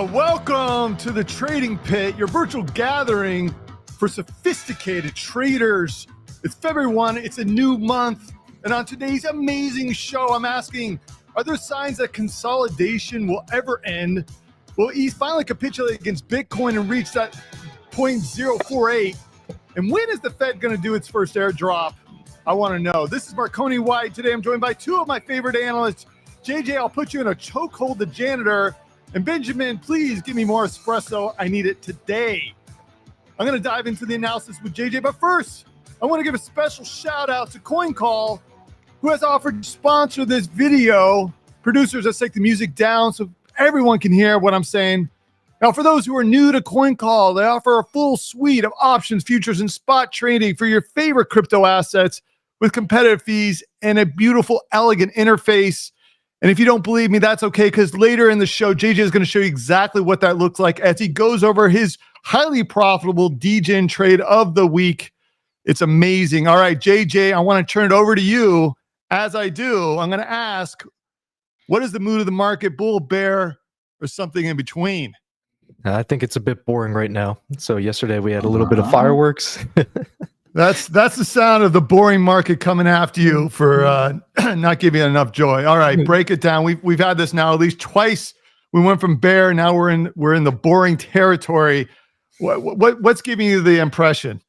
Welcome to the Trading Pit, your virtual gathering for sophisticated traders. It's February 1, it's a new month, and on today's amazing show, I'm asking, are there signs that consolidation will ever end? Will ETH finally capitulate against Bitcoin and reach that 0.048? And when is the Fed going to do its first airdrop? I want to know. This is Marconi White. Today I'm joined by two of my favorite analysts. JJ, I'll put you in a chokehold, the janitor. And Benjamin, please give me more espresso. I need it today. I'm going to dive into the analysis with JJ. But first, I want to give a special shout out to CoinCall, who has offered to sponsor this video. Producers, let's take the music down so everyone can hear what I'm saying. Now, for those who are new to CoinCall, they offer a full suite of options, futures, and spot trading for your favorite crypto assets with competitive fees and a beautiful, elegant interface. And if you don't believe me, that's okay, because later in the show, JJ is going to show you exactly what that looks like as he goes over his highly profitable Degen trade of the week. It's amazing. All right, JJ, I want to turn it over to you. As I do, I'm going to ask, what is the mood of the market, bull, bear, or something in between? I think it's a bit boring right now. So yesterday we had a little bit of fireworks. That's the sound of the boring market coming after you for not giving it enough joy. All right, break it down. We've had this now at least twice. We went from bear, now we're in the boring territory. What's giving you the impression?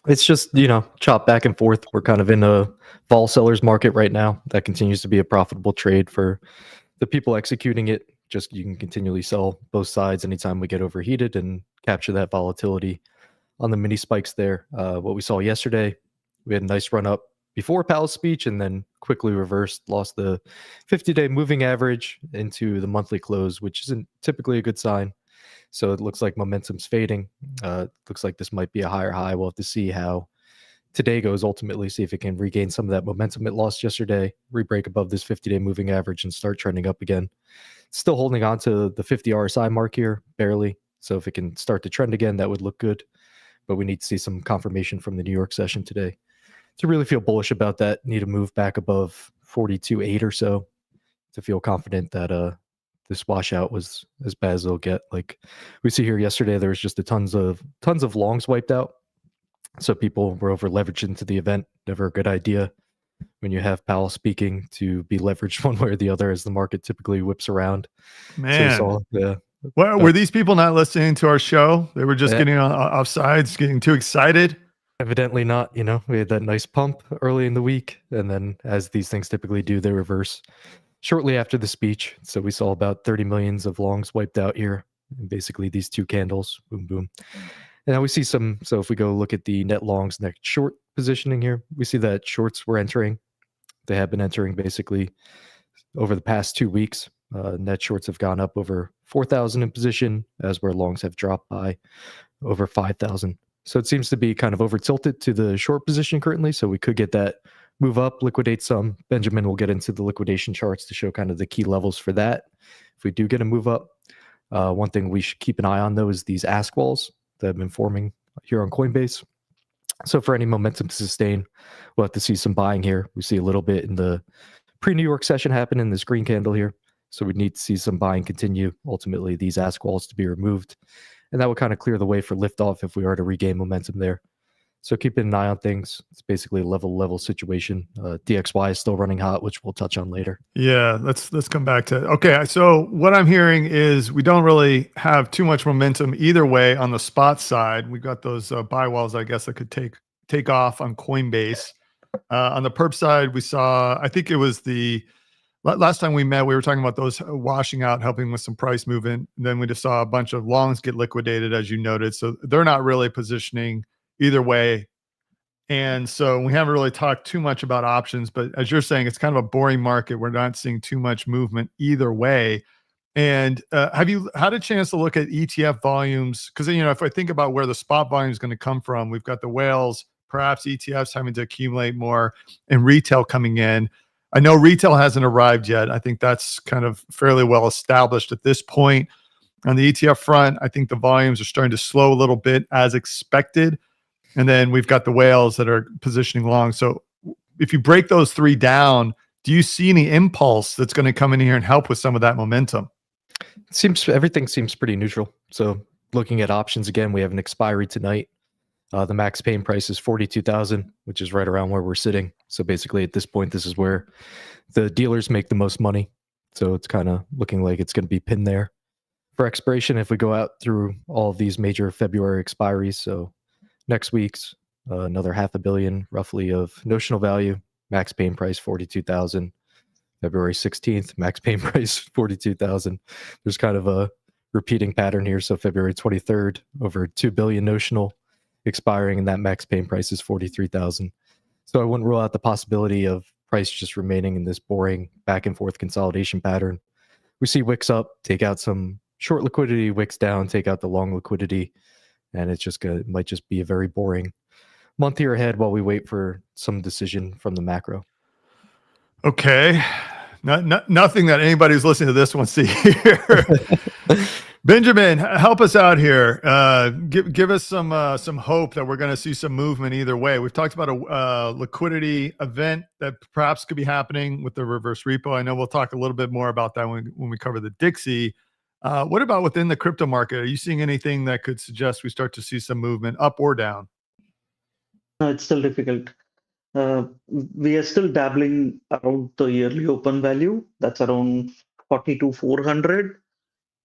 It's just, chop back and forth. We're kind of in a vol sellers market right now. That continues to be a profitable trade for the people executing it. Just you can continually sell both sides anytime we get overheated and capture that volatility on the mini spikes there. What we saw yesterday, we had a nice run up before Powell's speech and then quickly reversed, lost the 50-day moving average into the monthly close, which isn't typically a good sign. So it looks like momentum's fading. Looks like this might be a higher high. We'll have to see how today goes ultimately, see if it can regain some of that momentum it lost yesterday, re-break above this 50-day moving average and start trending up again. Still holding on to the 50 RSI mark here, barely. So if it can start to trend again, that would look good. But we need to see some confirmation from the New York session today to really feel bullish about that. Need to move back above 42.8 or so to feel confident that this washout was as bad as it'll get. Like we see here yesterday, there was just tons of longs wiped out. So people were over leveraged into the event. Never a good idea when you have Powell speaking to be leveraged one way or the other, as the market typically whips around. Man, so were these people not listening to our show? They were just getting off sides, getting too excited. Evidently not. We had that nice pump early in the week, and then as these things typically do, they reverse shortly after the speech. So we saw about 30 millions of longs wiped out here, and basically these two candles, boom, boom. And now we see some, so if we go look at the net longs, net short positioning here, we see that shorts were entering. They have been entering basically over the past 2 weeks. Net shorts have gone up over 4,000 in position, as where longs have dropped by over 5,000. So it seems to be kind of over tilted to the short position currently. So we could get that move up, liquidate some. Benjamin will get into the liquidation charts to show kind of the key levels for that. If we do get a move up, one thing we should keep an eye on though is these ask walls that have been forming here on Coinbase. So for any momentum to sustain, we'll have to see some buying here. We see a little bit in the pre-New York session happen in this green candle here. So we need to see some buying continue. Ultimately, these ask walls to be removed. And that would kind of clear the way for liftoff if we are to regain momentum there. So keeping an eye on things. It's basically a level situation. DXY is still running hot, which we'll touch on later. Yeah, let's come back to. Okay, so what I'm hearing is we don't really have too much momentum either way on the spot side. We've got those buy walls, I guess, that could take off on Coinbase. On the perp side, we saw, I think it was the last time we met, we were talking about those washing out, helping with some price movement. Then we just saw a bunch of longs get liquidated, as you noted. So they're not really positioning either way. And so we haven't really talked too much about options, but as you're saying, it's kind of a boring market. We're not seeing too much movement either way. And have you had a chance to look at ETF volumes? Because, if I think about where the spot volume is going to come from, we've got the whales, perhaps ETFs having to accumulate more, and retail coming in. I know retail hasn't arrived yet. I think that's kind of fairly well established at this point. On the ETF front, I think the volumes are starting to slow a little bit as expected. And then we've got the whales that are positioning long. So if you break those three down, do you see any impulse that's going to come in here and help with some of that momentum? Everything seems pretty neutral. So looking at options again, we have an expiry tonight. The max paying price is 42,000, which is right around where we're sitting. So basically, at this point, this is where the dealers make the most money. So it's kind of looking like it's going to be pinned there for expiration. If we go out through all of these major February expiries, so next week's another 500 million roughly of notional value, max paying price 42,000. February 16th, max paying price 42,000. There's kind of a repeating pattern here. So February 23rd, over 2 billion notional expiring, and that max paying price is 43,000. So I wouldn't rule out the possibility of price just remaining in this boring back and forth consolidation pattern. We see wicks up, take out some short liquidity, wicks down, take out the long liquidity, and it might just be a very boring month here ahead while we wait for some decision from the macro. Okay. Nothing that anybody who's listening to this wants to hear. Benjamin, help us out here. Give us some hope that we're going to see some movement either way. We've talked about a liquidity event that perhaps could be happening with the reverse repo. I know we'll talk a little bit more about that when we cover the Dixie. What about within the crypto market? Are you seeing anything that could suggest we start to see some movement up or down? No, it's still difficult. We are still dabbling around the yearly open value. That's around 42,400.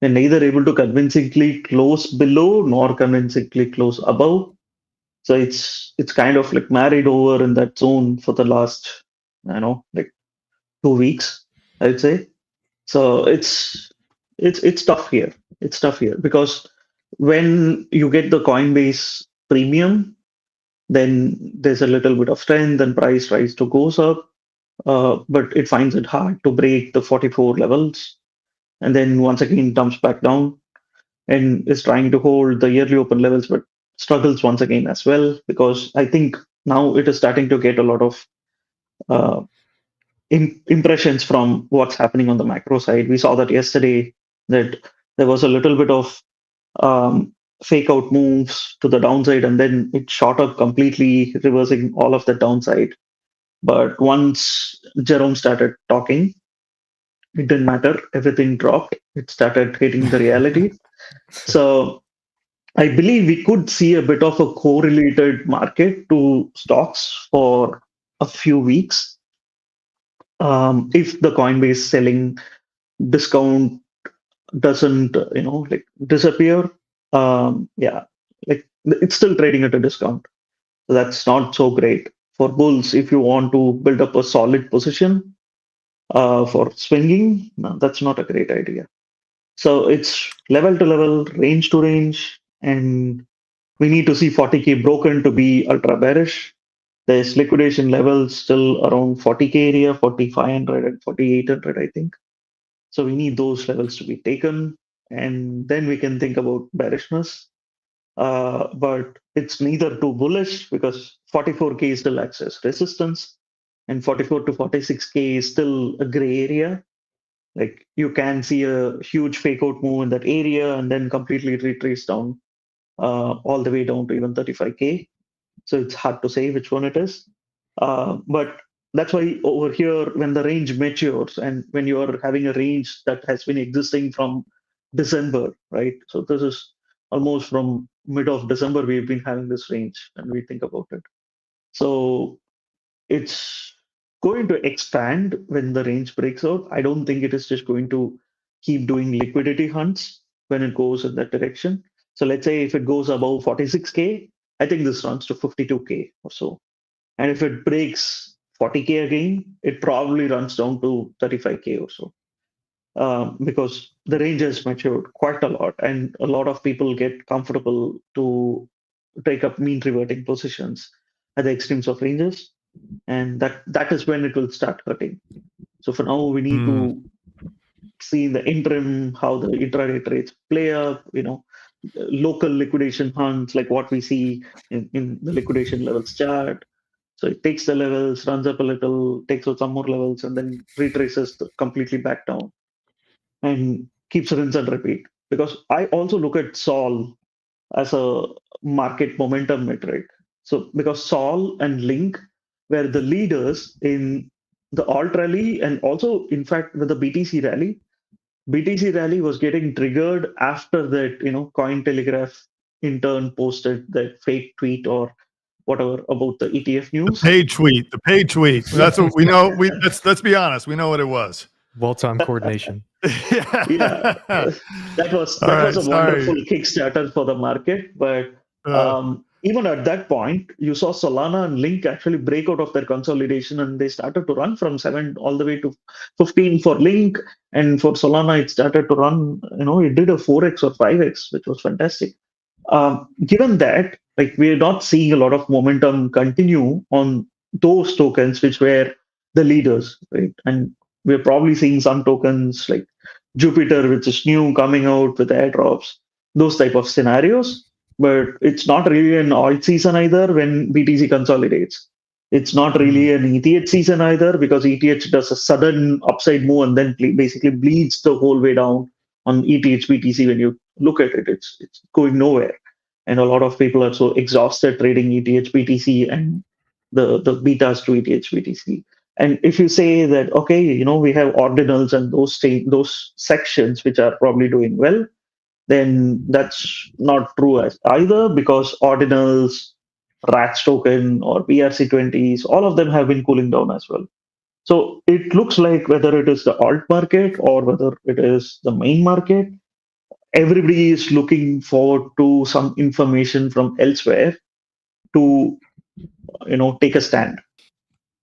We're neither able to convincingly close below nor convincingly close above. So it's kind of like married over in that zone for the last, like 2 weeks, I'd say. So it's tough here. It's tough here because when you get the Coinbase premium, then there's a little bit of strength and price tries to goes up, but it finds it hard to break the 44 levels, and then once again dumps back down and is trying to hold the yearly open levels, but struggles once again as well, because I think now it is starting to get a lot of uh, impressions from what's happening on the macro side. We saw that yesterday, that there was a little bit of fake out moves to the downside, and then it shot up completely, reversing all of the downside. But once Jerome started talking, it didn't matter. Everything dropped. It started hitting the reality. So I believe we could see a bit of a correlated market to stocks for a few weeks. If the Coinbase selling discount doesn't, like disappear, yeah, like it's still trading at a discount. So that's not so great for bulls. If you want to build up a solid position for swinging, no, that's not a great idea. So it's level to level, range to range, and we need to see 40K broken to be ultra bearish. There's liquidation levels still around 40K area, 4,500 and 4,800, I think. So we need those levels to be taken, and then we can think about bearishness. But it's neither too bullish because 44K still acts as resistance, and 44 to 46K is still a gray area. Like you can see a huge fake out move in that area and then completely retrace down all the way down to even 35K. So it's hard to say which one it is. But that's why over here, when the range matures and when you are having a range that has been existing from December, right? So this is almost from mid of December, we've been having this range and we think about it. So it's going to expand when the range breaks out. I don't think it is just going to keep doing liquidity hunts when it goes in that direction. So let's say if it goes above 46K, I think this runs to 52K or so. And if it breaks 40K again, it probably runs down to 35K or so. Because the range has matured quite a lot, and a lot of people get comfortable to take up mean reverting positions at the extremes of ranges, and that is when it will start hurting. So for now, we need to see in the interim how the intraday trades play up. Local liquidation hunts like what we see in the liquidation levels chart. So it takes the levels, runs up a little, takes out some more levels, and then retraces completely back down and keeps rinse and repeat. Because I also look at Sol as a market momentum metric. So because Sol and Link were the leaders in the alt rally and also, in fact, with the BTC rally, BTC rally was getting triggered after that, Cointelegraph in turn posted that fake tweet or whatever about the ETF news. Paid tweet, the paid tweet. That's what we know. Let's be honest. We know what it was. Well-timed coordination. Yeah, Yeah. that was All that was right. a Sorry. wonderful Kickstarter for the market. But even at that point, you saw Solana and Link actually break out of their consolidation, and they started to run from 7 all the way to 15 for Link, and for Solana it started to run. It did a 4x or 5x, which was fantastic. Given that, like, we're not seeing a lot of momentum continue on those tokens which were the leaders, right? And we're probably seeing some tokens like Jupiter, which is new, coming out with airdrops, those type of scenarios. But it's not really an alt season either when BTC consolidates. It's not really an ETH season either, because ETH does a sudden upside move and then basically bleeds the whole way down on ETH BTC. When you look at it, it's going nowhere. And a lot of people are so exhausted trading ETH BTC and the betas to ETH BTC. And if you say that, okay, we have ordinals and those sections which are probably doing well, then that's not true as either, because ordinals, RATS token, or BRC20s, all of them have been cooling down as well. So it looks like whether it is the alt market or whether it is the main market, everybody is looking forward to some information from elsewhere to take a stand.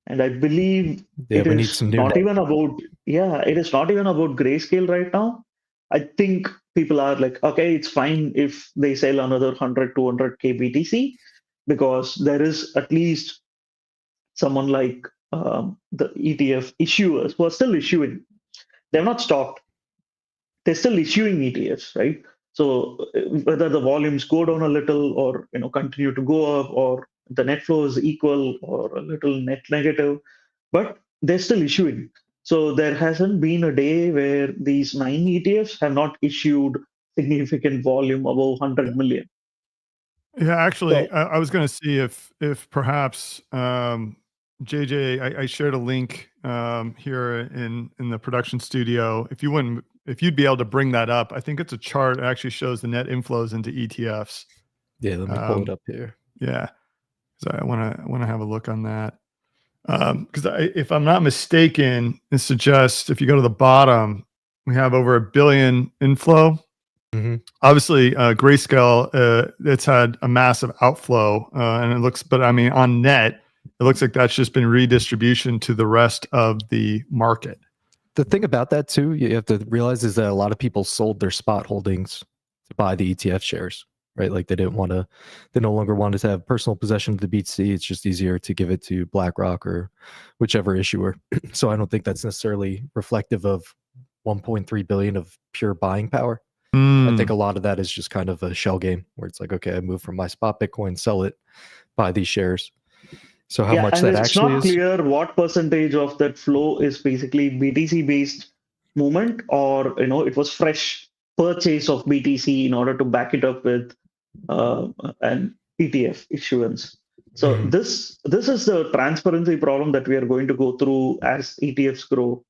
And I believe it we need is some new. not even about it is not even about Grayscale right now. I think people are like, okay, it's fine if they sell another 100 200k BTC, because there is at least someone like the ETF issuers who are still issuing. They've not stopped. They're still issuing ETFs, right? So whether the volumes go down a little or continue to go up, or the net flow is equal or a little net negative, but they're still issuing. So there hasn't been a day where these 9 ETFs have not issued significant volume above 100 million. Yeah, actually, So I was going to see if perhaps JJ, I shared a link here in the production studio. If you'd be able to bring that up, I think it's a chart. It actually shows the net inflows into ETFs. Yeah, let me pull it up here. Yeah, so I want to have a look on that. Because if I'm not mistaken, it suggests if you go to the bottom, we have over $1 billion inflow. Mm-hmm. Obviously, Grayscale, it's had a massive outflow, and it looks, but I mean, on net, it looks like that's just been redistribution to the rest of the market. The thing about that too, you have to realize, is that a lot of people sold their spot holdings to buy the ETF shares, right? Like they no longer wanted to have personal possession of the BTC. It's just easier to give it to BlackRock or whichever issuer. So I don't think that's necessarily reflective of 1.3 billion of pure buying power. I think a lot of that is just kind of a shell game where it's like, okay, I move from my spot Bitcoin, sell it, buy these shares. So how much that actually is? It's not clear what percentage of that flow is basically BTC based movement, or it was fresh purchase of BTC in order to back it up with an ETF issuance. So this is the transparency problem that we are going to go through as ETFs grow.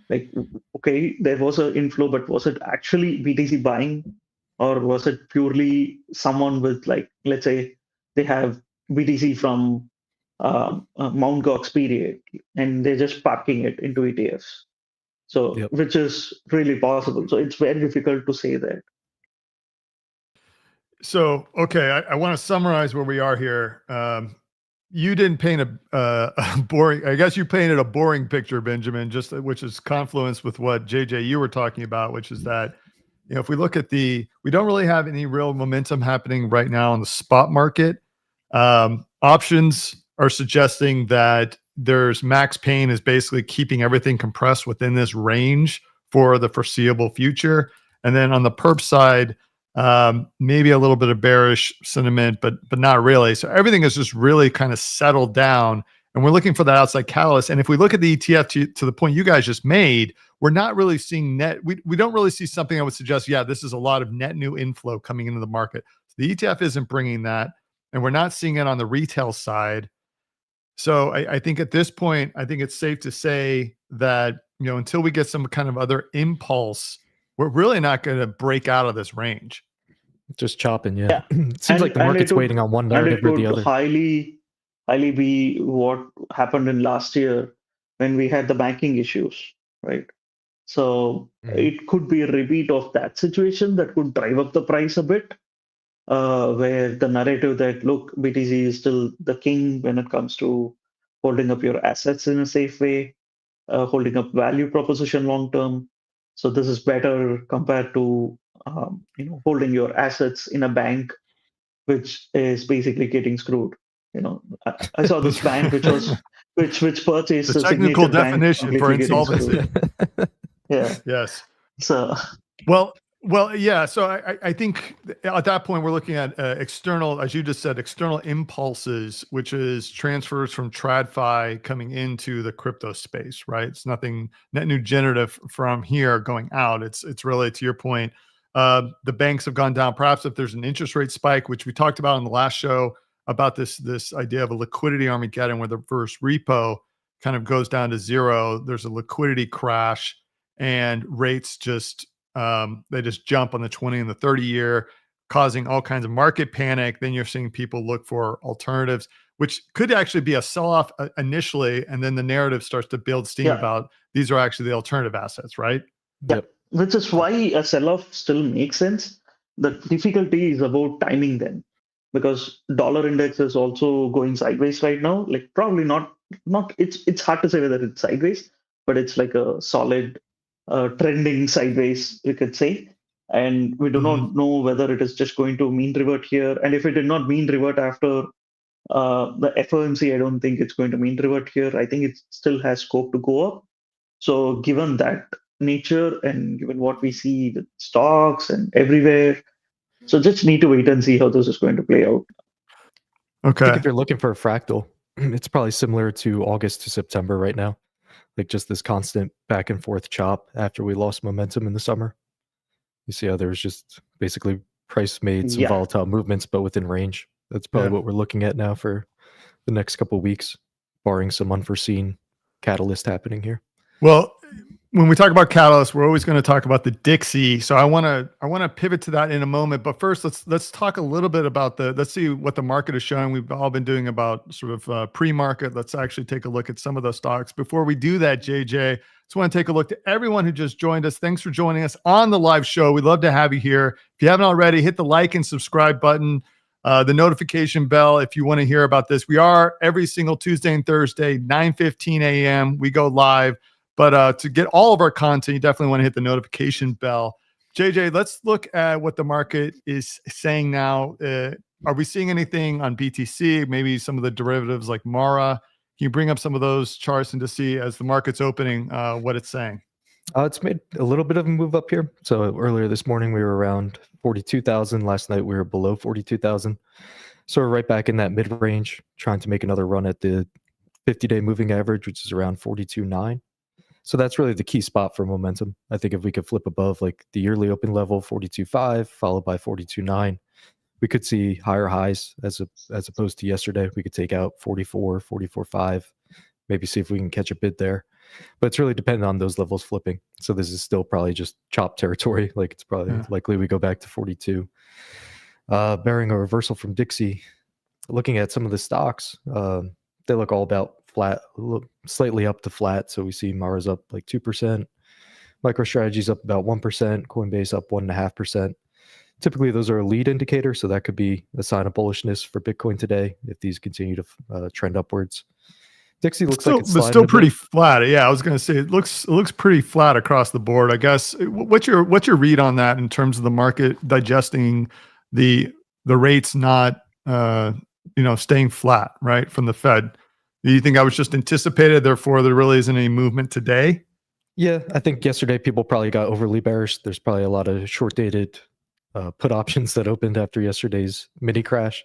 Like, okay, there was an inflow, but was it actually BTC buying, or was it purely someone with, like, let's say they have BTC from Mount Gox period and they're just parking it into ETFs? So, which is really possible. So it's very difficult to say that. So, okay, I want to summarize where we are here. You didn't paint a boring, I guess you painted a boring picture, Benjamin, which is confluence with what JJ you were talking about, which is that, if we look at we don't really have any real momentum happening right now on the spot market. Options are suggesting that there's max pain is basically keeping everything compressed within this range for the foreseeable future. And then on the perp side, maybe a little bit of bearish sentiment, but not really. So everything is just really kind of settled down, and we're looking for that outside catalyst. And if we look at the ETF to the point you guys just made, we're not really seeing net. We don't really see something that would suggest, yeah, this is a lot of net new inflow coming into the market. So the ETF isn't bringing that, and we're not seeing it on the retail side. So I think at this point, I think it's safe to say that, until we get some kind of other impulse we're really not going to break out of this range. Just chopping, yeah. Yeah. It seems like the market's waiting on one narrative or the other. Highly be what happened in last year when we had the banking issues, right? So it could be a repeat of that situation that could drive up the price a bit, where the narrative that, look, BTC is still the king when it comes to holding up your assets in a safe way, holding up value proposition long term. So this is better compared to holding your assets in a bank, which is basically getting screwed. I saw this bank which purchased the a technical signature bank definition for completely getting insolvency. screwed. Yeah. Yes. So well, yeah. So I think at that point we're looking at external, as you just said, external impulses, which is transfers from TradFi coming into the crypto space, right? It's nothing net new generative from here going out. It's really, to your point, the banks have gone down. Perhaps if there's an interest rate spike, which we talked about in the last show about this idea of a liquidity Armageddon, where the reverse repo kind of goes down to zero. There's a liquidity crash, and rates just they just jump on the 20 and the 30 year, causing all kinds of market panic. Then you're seeing people look for alternatives, which could actually be a sell-off initially, and then the narrative starts to build steam about these are actually the alternative assets, right? Yep. Which is why a sell-off still makes sense. The difficulty is about timing then, because dollar index is also going sideways right now. Like probably not. It's hard to say whether it's sideways, but it's like a solid trending sideways, we could say. And we do not know whether it is just going to mean revert here. And if it did not mean revert after the FOMC, I don't think it's going to mean revert here. I think it still has scope to go up. So given that nature and given what we see with stocks and everywhere, so just need to wait and see how this is going to play out. Okay. I think if you're looking for a fractal, it's probably similar to August to September right now. Like just this constant back and forth chop after we lost momentum in the summer. You see how there's just basically price made some volatile movements, but within range. That's probably what we're looking at now for the next couple of weeks, barring some unforeseen catalyst happening here. Well, when we talk about catalysts, we're always going to talk about the Dixie. So I want to pivot to that in a moment. But first, let's talk a little bit about let's see what the market is showing. We've all been doing about sort of pre-market. Let's actually take a look at some of those stocks. Before we do that, JJ, just want to take a look to everyone who just joined us. Thanks for joining us on the live show. We'd love to have you here. If you haven't already, hit the like and subscribe button, the notification bell if you want to hear about this. We are every single Tuesday and Thursday, 9:15 a.m. We go live. But to get all of our content, you definitely want to hit the notification bell. JJ, let's look at what the market is saying now. Are we seeing anything on BTC, maybe some of the derivatives like Mara? Can you bring up some of those charts and to see as the market's opening what it's saying? It's made a little bit of a move up here. So earlier this morning, we were around 42,000. Last night, we were below 42,000. So we're right back in that mid-range, trying to make another run at the 50-day moving average, which is around 42.9. So that's really the key spot for momentum. I think if we could flip above like the yearly open level, 42.5, followed by 42.9, we could see higher highs as opposed to yesterday. We could take out 44, 44.5, maybe see if we can catch a bid there. But it's really dependent on those levels flipping. So this is still probably just chop territory. Like it's probably likely we go back to 42. Bearing a reversal from Dixie, looking at some of the stocks, they look all about flat, slightly up to flat. So we see Mara's up like 2%, MicroStrategy's up about 1%, Coinbase up 1.5%. Typically, those are a lead indicator, so that could be a sign of bullishness for Bitcoin today if these continue to trend upwards. Dixie looks like it's still pretty flat. Yeah, I was going to say it looks pretty flat across the board. I guess what's your read on that in terms of the market digesting the rates not staying flat, right, from the Fed? Do you think I was just anticipated, therefore there really isn't any movement today? Yeah, I think yesterday people probably got overly bearish. There's probably a lot of short-dated put options that opened after yesterday's mini crash.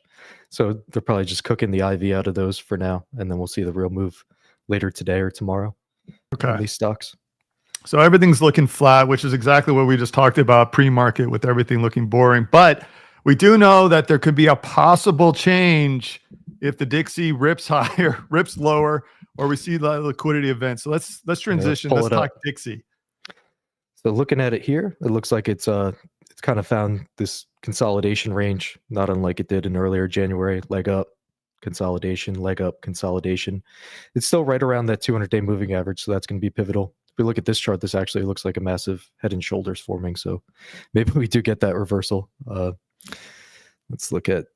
So they're probably just cooking the IV out of those for now, and then we'll see the real move later today or tomorrow on these stocks. So everything's looking flat, which is exactly what we just talked about pre-market with everything looking boring. But we do know that there could be a possible change if the Dixie rips higher, rips lower, or we see the liquidity event. So let's transition. Let's talk Dixie. So looking at it here, it looks like it's kind of found this consolidation range, not unlike it did in earlier January. Leg up, consolidation, leg up, consolidation. It's still right around that 200-day moving average, so that's going to be pivotal. If we look at this chart, this actually looks like a massive head and shoulders forming. So maybe we do get that reversal. Let's look at,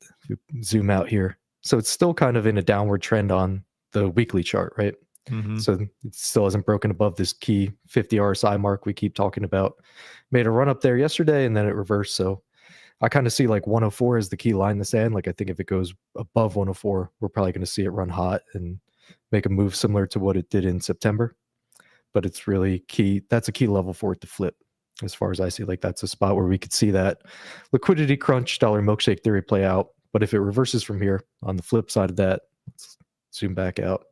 zoom out here. So it's still kind of in a downward trend on the weekly chart, right? Mm-hmm. So it still hasn't broken above this key 50 RSI mark we keep talking about. Made a run up there yesterday and then it reversed. So I kind of see like 104 as the key line in the sand. Like I think if it goes above 104, we're probably going to see it run hot and make a move similar to what it did in September. But it's really key. That's a key level for it to flip. As far as I see, like that's a spot where we could see that liquidity crunch dollar milkshake theory play out. But if it reverses from here on the flip side of that, let's zoom back out.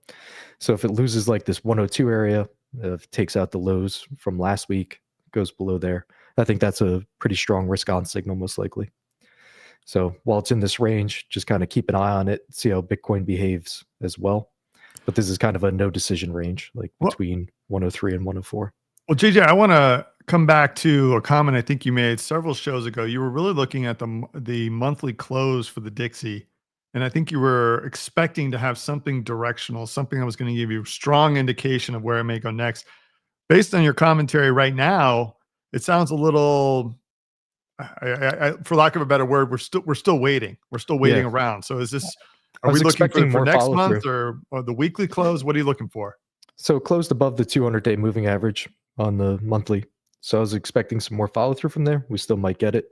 So if it loses like this 102 area, if it takes out the lows from last week, goes below there, I think that's a pretty strong risk on signal most likely. So while it's in this range, just kind of keep an eye on it, see how Bitcoin behaves as well. But this is kind of a no decision range, like between 103 and 104. Well, JJ, I want to come back to a comment I think you made several shows ago. You were really looking at the monthly close for the Dixie. And I think you were expecting to have something directional, something that was going to give you a strong indication of where it may go next. Based on your commentary right now, it sounds a little, for lack of a better word, we're still waiting. We're still waiting around. So is this, are we looking for next month or the weekly close? What are you looking for? So it closed above the 200-day moving average on the monthly. So I was expecting some more follow through from there. We still might get it.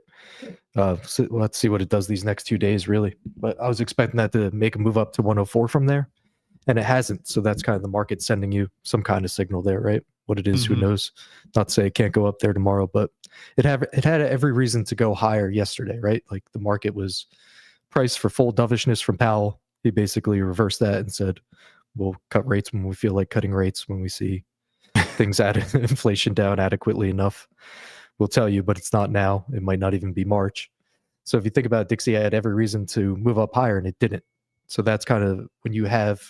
So let's see what it does these next 2 days, really. But I was expecting that to make a move up to 104 from there, and it hasn't. So that's kind of the market sending you some kind of signal there, right? What it is, who knows? Not to say it can't go up there tomorrow, but it had every reason to go higher yesterday, right? Like the market was priced for full dovishness from Powell. He basically reversed that and said, we'll cut rates when we feel like cutting rates, when we see things inflation down adequately enough. We'll tell you, but it's not now. It might not even be March. So if you think about it, Dixie had every reason to move up higher and it didn't. So that's kind of when you have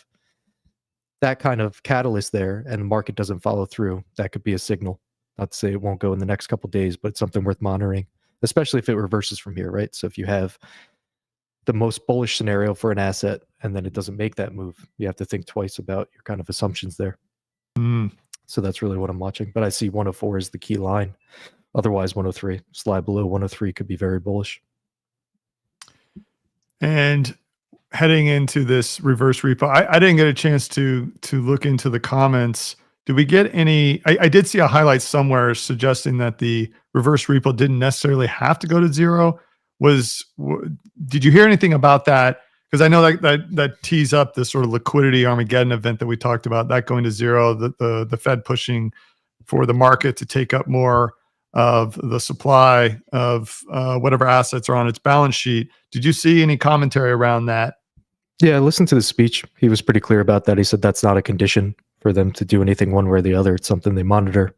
that kind of catalyst there and the market doesn't follow through, that could be a signal. Not to say it won't go in the next couple of days, but it's something worth monitoring, especially if it reverses from here, right? So if you have the most bullish scenario for an asset and then it doesn't make that move, you have to think twice about your kind of assumptions there. So that's really what I'm watching. But I see 104 as the key line. Otherwise, 103, slide below 103 could be very bullish. And heading into this reverse repo, I didn't get a chance to look into the comments. Did we get any? I did see a highlight somewhere suggesting that the reverse repo didn't necessarily have to go to zero. Did you hear anything about that? Because I know that tees up this sort of liquidity Armageddon event that we talked about, that going to zero, the Fed pushing for the market to take up more of the supply of whatever assets are on its balance sheet. Did you see any commentary around that? Yeah, I listened to the speech. He was pretty clear about that. He said that's not a condition for them to do anything one way or the other. It's something they monitor.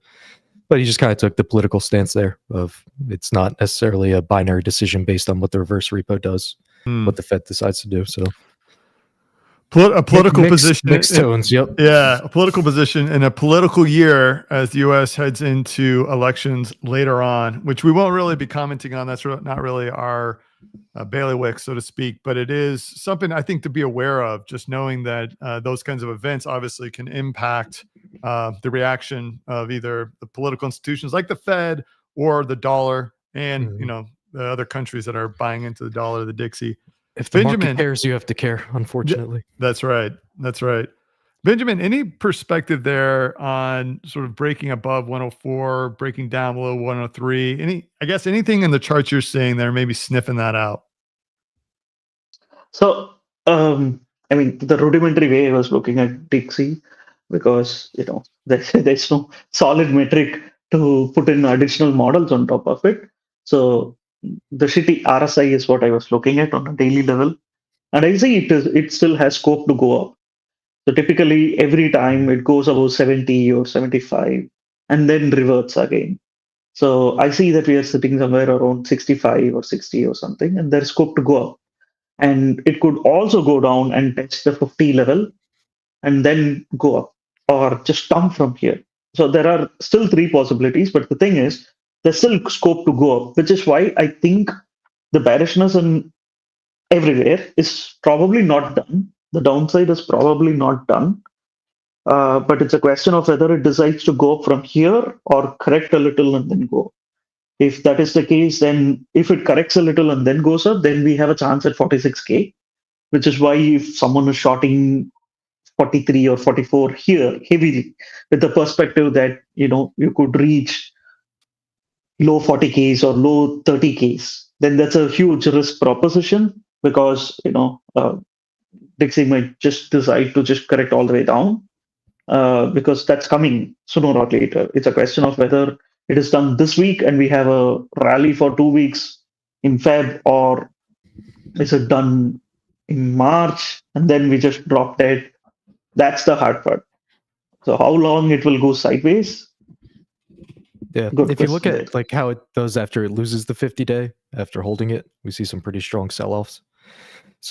But he just kind of took the political stance there of it's not necessarily a binary decision based on what the reverse repo does, what the Fed decides to do. So a political position. Mixed tones, yep. Yeah, a political position in a political year as the U.S. heads into elections later on, which we won't really be commenting on. That's not really our bailiwick, so to speak, but it is something I think to be aware of, just knowing that those kinds of events obviously can impact the reaction of either the political institutions like the Fed or the dollar and, the other countries that are buying into the dollar, the Dixie. If the market cares, you have to care, unfortunately. That's right. That's right. Benjamin, any perspective there on sort of breaking above 104, breaking down below 103? Anything in the charts you're seeing there, maybe sniffing that out? So, the rudimentary way I was looking at Dixie, because, there's no solid metric to put in additional models on top of it. So the shitty RSI is what I was looking at on a daily level. And I see it still has scope to go up. So typically every time it goes above 70 or 75 and then reverts again. So I see that we are sitting somewhere around 65 or 60 or something, and there's scope to go up. And it could also go down and touch the 50 level and then go up or just come from here. So there are still three possibilities, but the thing is, there's still scope to go up, which is why I think the bearishness in everywhere is probably not done. The downside is probably not done. But it's a question of whether it decides to go up from here or correct a little and then go. If that is the case, then if it corrects a little and then goes up, then we have a chance at 46K, which is why if someone is shorting 43 or 44 here heavily, with the perspective that you could reach low 40Ks or low 30Ks, then that's a huge risk proposition because Dixie might just decide to just correct all the way down because that's coming sooner or later. It's a question of whether it is done this week and we have a rally for 2 weeks in Feb, or is it done in March and then we just drop dead. That's the hard part. So how long it will go sideways? Yeah, Good if you look question at like how it does after it loses the 50-day, after holding it, we see some pretty strong sell-offs.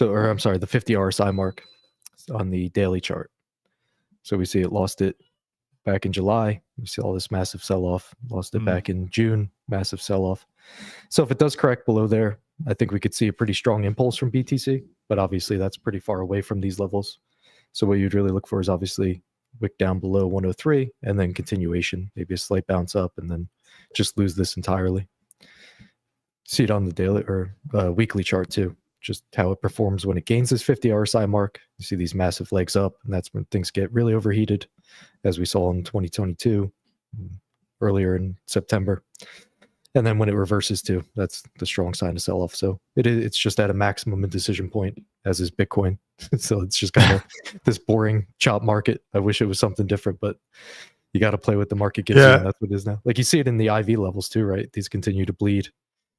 Or I'm sorry, the 50 RSI mark on the daily chart. So we see it lost it back in July. We see all this massive sell-off. Lost it back in June, massive sell-off. So if it does correct below there, I think we could see a pretty strong impulse from BTC, but obviously that's pretty far away from these levels. So what you'd really look for is obviously wick down below 103 and then continuation, maybe a slight bounce up and then just lose this entirely. See it on the daily or weekly chart too, just how it performs when it gains this 50 RSI mark. You see these massive legs up, and that's when things get really overheated, as we saw in 2022, earlier in September. And then when it reverses too, that's the strong sign to sell off. So it's just at a maximum decision point, as is Bitcoin. So it's just kind of this boring chop market. I wish it was something different, but you got to play what the market gives you, and that's what it is now. Like you see it in the IV levels too, right? These continue to bleed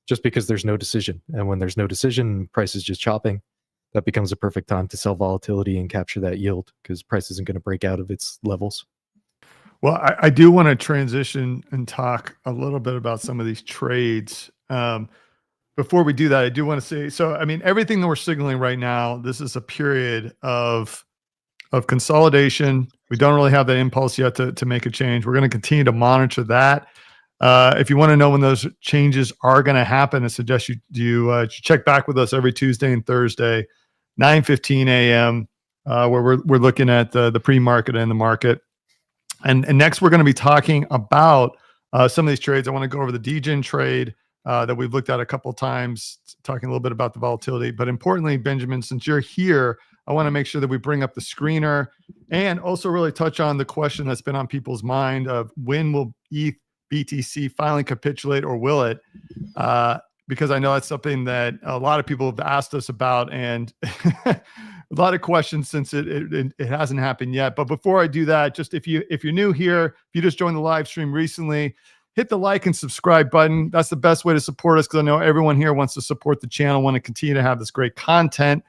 just because there's no decision. And when there's no decision, price is just chopping. That becomes a perfect time to sell volatility and capture that yield because price isn't going to break out of its levels. Well, I do want to transition and talk a little bit about some of these trades. Before we do that, I do want to say, so, I mean, everything that we're signaling right now, this is a period of consolidation. We don't really have that impulse yet to make a change. We're going to continue to monitor that. If you want to know when those changes are going to happen, I suggest you check back with us every Tuesday and Thursday, 9:15 a.m., where we're looking at the pre-market and the market. And next, we're going to be talking about some of these trades. I want to go over the Degen trade that we've looked at a couple of times, talking a little bit about the volatility. But importantly, Benjamin, since you're here, I want to make sure that we bring up the screener and also really touch on the question that's been on people's mind of when will ETH BTC finally capitulate, or will it? Because I know that's something that a lot of people have asked us about, and a lot of questions since it hasn't happened yet. But before I do that, just if you're new here, if you just joined the live stream recently, hit the like and subscribe button. That's the best way to support us, because I know everyone here wants to support the channel, want to continue to have this great content.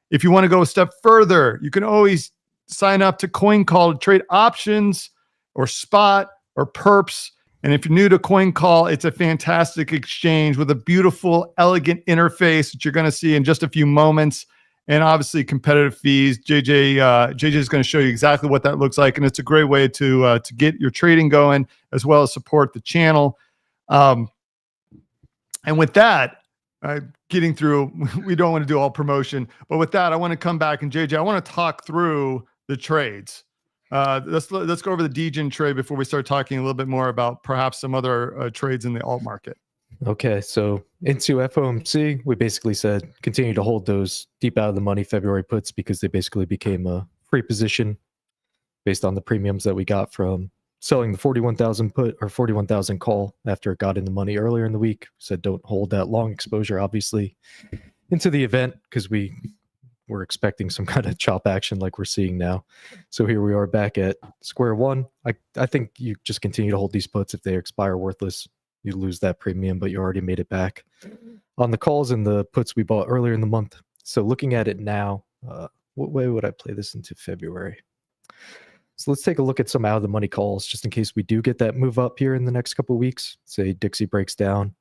If you want to go a step further, you can always sign up to CoinCall to trade options or spot or perps. And if you're new to CoinCall, it's a fantastic exchange with a beautiful, elegant interface that you're going to see in just a few moments. And obviously competitive fees. JJ is going to show you exactly what that looks like. And it's a great way to get your trading going, as well as support the channel. And with that, getting through, we don't want to do all promotion. But with that, I want to come back. And JJ, I want to talk through the trades. Let's go over the Degen trade before we start talking a little bit more about perhaps some other trades in the alt market. Okay, so into FOMC, we basically said continue to hold those deep out of the money February puts because they basically became a free position based on the premiums that we got from selling the 41,000 put or 41,000 call after it got in the money earlier in the week. Said don't hold that long exposure, obviously, into the event because we were expecting some kind of chop action like we're seeing now. So here we are back at square one. I think you just continue to hold these puts. If they expire worthless, you lose that premium, but you already made it back on the calls and the puts we bought earlier in the month. So looking at it now, what way would I play this into February? So let's take a look at some out of the money calls just in case we do get that move up here in the next couple of weeks. Say Dixie breaks down.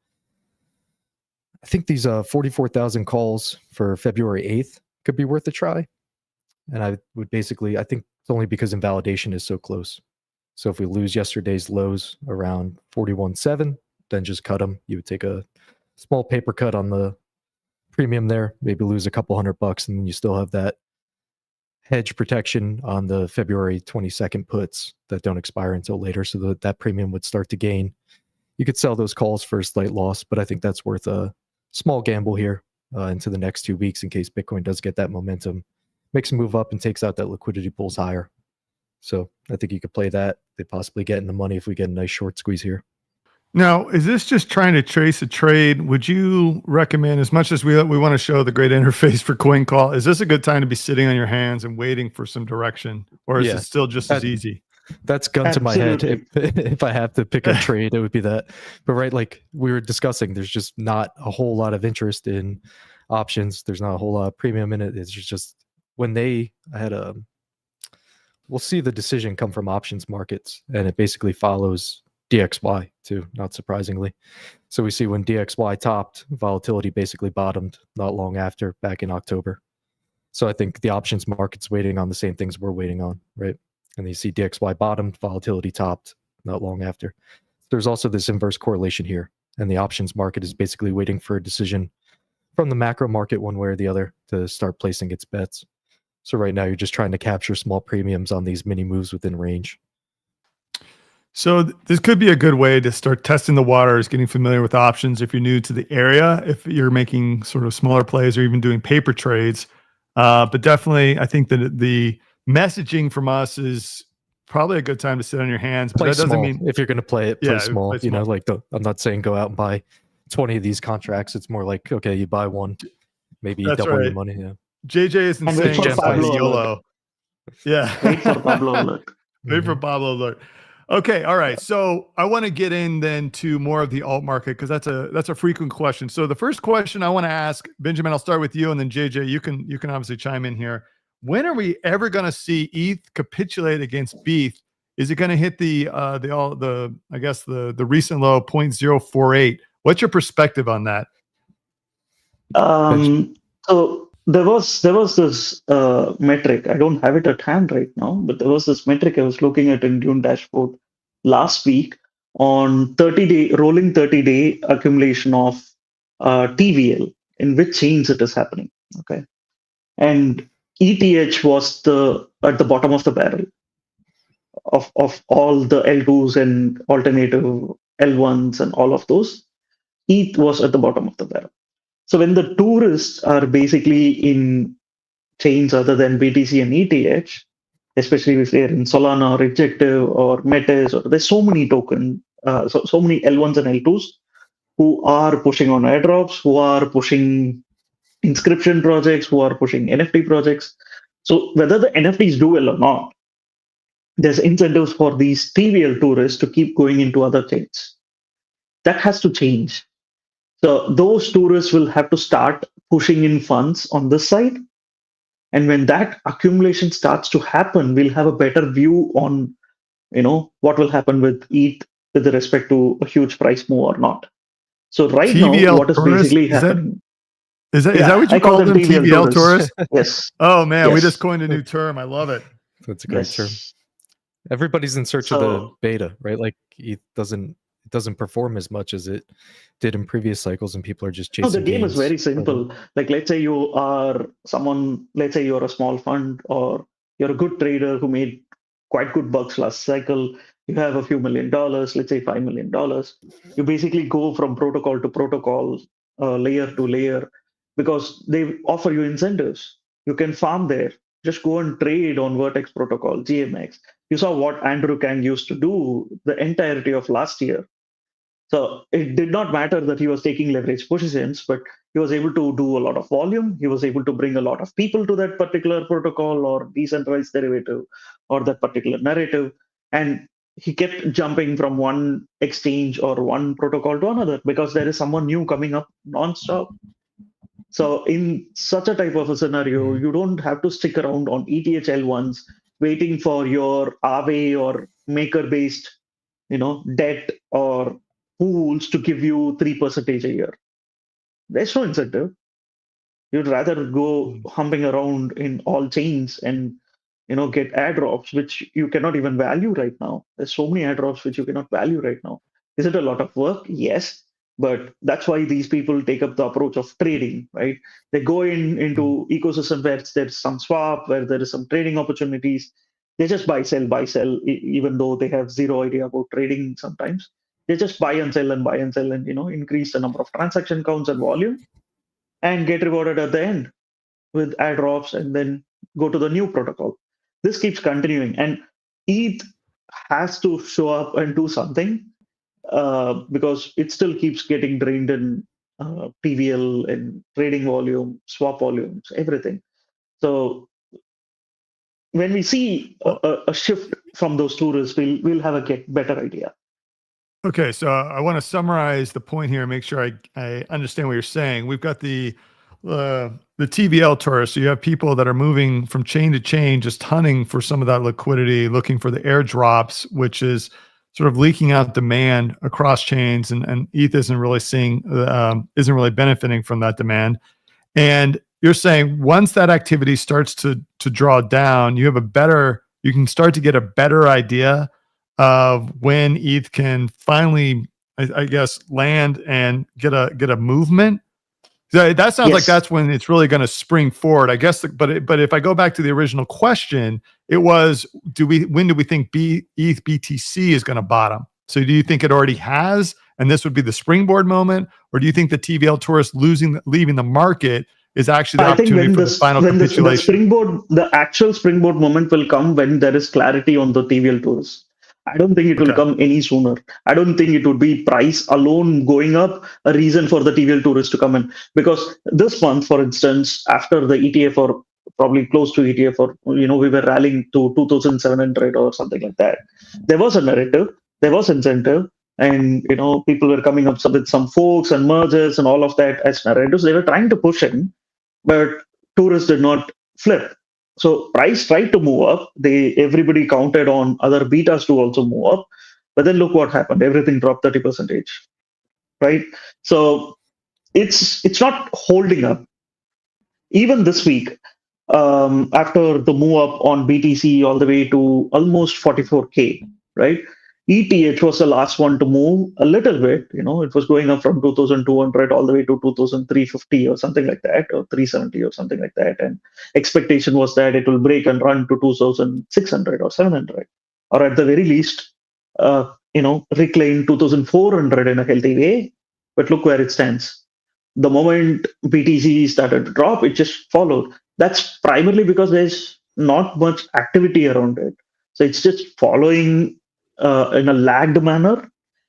I think these 44,000 calls for February 8th could be worth a try. And I would basically, I think it's only because invalidation is so close. So if we lose yesterday's lows around 41.7, then just cut them. You would take a small paper cut on the premium there, maybe lose a couple $100, and then you still have that hedge protection on the February 22nd puts that don't expire until later, so that premium would start to gain. You could sell those calls for a slight loss, but I think that's worth a small gamble here into the next 2 weeks in case Bitcoin does get that momentum, makes a move up and takes out that liquidity pools higher. So I think you could play that. They possibly get in the money if we get a nice short squeeze here. Now, is this just trying to trace a trade? Would you recommend, as much as we want to show the great interface for CoinCall, is this a good time to be sitting on your hands and waiting for some direction? Or is it still just as easy? That's gun to my head. If I have to pick a trade, it would be that. But right, like we were discussing, there's just not a whole lot of interest in options. There's not a whole lot of premium in it. It's just when we'll see the decision come from options markets, and it basically follows DXY too, not surprisingly. So we see when DXY topped, volatility basically bottomed not long after, back in October. So I think the options market's waiting on the same things we're waiting on, right? And you see DXY bottomed, volatility topped not long after. There's also this inverse correlation here, and the options market is basically waiting for a decision from the macro market one way or the other to start placing its bets. So right now you're just trying to capture small premiums on these mini moves within range. So this could be a good way to start testing the waters, getting familiar with options if you're new to the area, if you're making sort of smaller plays or even doing paper trades. But definitely, I think that the messaging from us is probably a good time to sit on your hands. But Play that doesn't small. mean If you're going to play it, play small. Play small. I'm not saying go out and buy 20 of these contracts. It's more like, okay, you buy one, maybe you double your money. Yeah. JJ isn't saying just play YOLO. Yeah. Wait for Pablo alert. Wait for Pablo alert. Okay, all right. So I want to get in then to more of the alt market because that's a frequent question. So the first question I want to ask, Benjamin, I'll start with you, and then JJ, you can obviously chime in here. When are we ever going to see ETH capitulate against BETH? Is it going to hit the recent low 0.048? What's your perspective on that? So there was this metric. I don't have it at hand right now, but there was this metric I was looking at in Dune dashboard last week on rolling 30-day accumulation of TVL, in which chains it is happening. Okay, and ETH was at the bottom of the barrel of all the L2s and alternative L1s and all of those. ETH was at the bottom of the barrel. So when the tourists are basically in chains other than BTC and ETH, especially if they're in Solana or Ejective or Metis, or there's so many tokens, so many L1s and L2s who are pushing on airdrops, who are pushing inscription projects, who are pushing NFT projects. So whether the NFTs do well or not, there's incentives for these TVL tourists to keep going into other chains. That has to change. So those tourists will have to start pushing in funds on this side. And when that accumulation starts to happen, we'll have a better view on, what will happen with ETH with respect to a huge price move or not. So right TVL now, what is tourists, basically happening? Is that what you call them? TVL tourists? Yes. Oh man, yes. We just coined a new term. I love it. That's a great term. Everybody's in search of the beta, right? Like ETH doesn't perform as much as it did in previous cycles, and people are just chasing. No, the game is very simple. Like, let's say you are someone, let's say you're a small fund, or you're a good trader who made quite good bucks last cycle. You have a few $1 million, let's say $5 million. You basically go from protocol to protocol, layer to layer, because they offer you incentives. You can farm there. Just go and trade on Vertex protocol, GMX. You saw what Andrew Kang used to do the entirety of last year. So it did not matter that he was taking leverage positions, but he was able to do a lot of volume. He was able to bring a lot of people to that particular protocol or decentralized derivative or that particular narrative. And he kept jumping from one exchange or one protocol to another because there is someone new coming up nonstop. So in such a type of a scenario, you don't have to stick around on ETHL1s waiting for your Aave or maker-based, debt or pools to give you 3% a year. There's no incentive. You'd rather go humping around in all chains and, get airdrops, which you cannot even value right now. There's so many airdrops which you cannot value right now. Is it a lot of work? Yes. But that's why these people take up the approach of trading, right? They go into ecosystem where there's some swap, where there is some trading opportunities. They just buy, sell, even though they have zero idea about trading sometimes. They just buy and sell and buy and sell and increase the number of transaction counts and volume and get rewarded at the end with airdrops and then go to the new protocol. This keeps continuing, and ETH has to show up and do something because it still keeps getting drained in TVL and trading volume, swap volumes, everything. So when we see a shift from those tourists, we'll have a better idea. Okay, so I want to summarize the point here and make sure I understand what you're saying. We've got the TVL tourists. So you have people that are moving from chain to chain, just hunting for some of that liquidity, looking for the airdrops, which is sort of leaking out demand across chains, and ETH isn't really benefiting from that demand. And you're saying once that activity starts to draw down, you can start to get a better idea of when ETH can finally, I guess, land and get a movement. That sounds like that's when it's really going to spring forward, I guess. But if I go back to the original question, it was, when do we think ETH BTC is going to bottom? So do you think it already has, and this would be the springboard moment, or do you think the TVL tourists leaving the market is actually the opportunity for the final capitulation? The actual springboard moment will come when there is clarity on the TVL tourists. I don't think it will come any sooner. I don't think it would be price alone going up a reason for the TVL tourists to come in. Because this month, for instance, after the ETF, or probably close to ETF, or we were rallying to 2,700 or something like that, there was a narrative, there was incentive, and people were coming up with some forks and mergers and all of that as narratives. They were trying to push in, but tourists did not flip. So price tried to move up. Everybody counted on other betas to also move up, but then look what happened. Everything dropped 30%, right? So it's not holding up. Even this week, after the move up on BTC all the way to almost 44K, right? ETH was the last one to move a little bit. It was going up from 2,200 all the way to 2,350 or something like that, or 370 or something like that. And expectation was that it will break and run to 2,600 or 700, or at the very least, reclaim 2,400 in a healthy way. But look where it stands. The moment BTC started to drop, it just followed. That's primarily because there's not much activity around it. So it's just following in a lagged manner.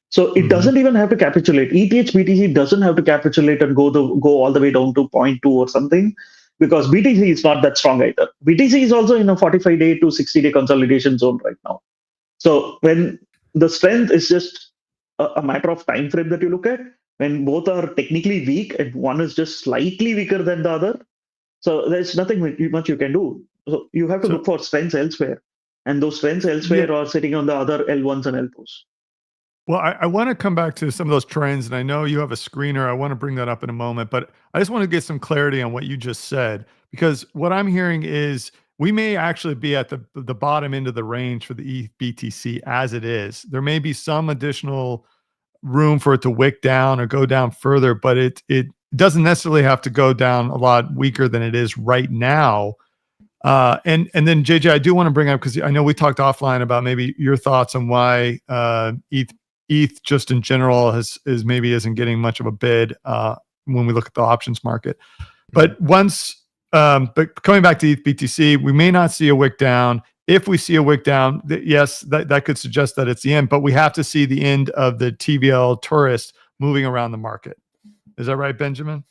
So it doesn't even have to capitulate. ETH BTC doesn't have to capitulate and go all the way down to 0.2 or something, because BTC is not that strong either. BTC is also in a 45-day to 60-day consolidation zone right now. So when the strength is just a matter of time frame that you look at, when both are technically weak and one is just slightly weaker than the other, so there's nothing much you can do. So you have to look for strengths elsewhere. And those trends elsewhere are sitting on the other L1s and L2s. Well, I want to come back to some of those trends, and I know you have a screener. I want to bring that up in a moment, but I just want to get some clarity on what you just said, because what I'm hearing is we may actually be at the bottom end of the range for the ETH BTC as it is. There may be some additional room for it to wick down or go down further, but it doesn't necessarily have to go down a lot weaker than it is right now. And then JJ, I do want to bring up, because I know we talked offline about maybe your thoughts on why ETH just in general isn't getting much of a bid when we look at the options market. But but coming back to ETH BTC, we may not see a wick down. If we see a wick down, yes, that could suggest that it's the end, but we have to see the end of the TVL tourists moving around the market. Is that right, Benjamin?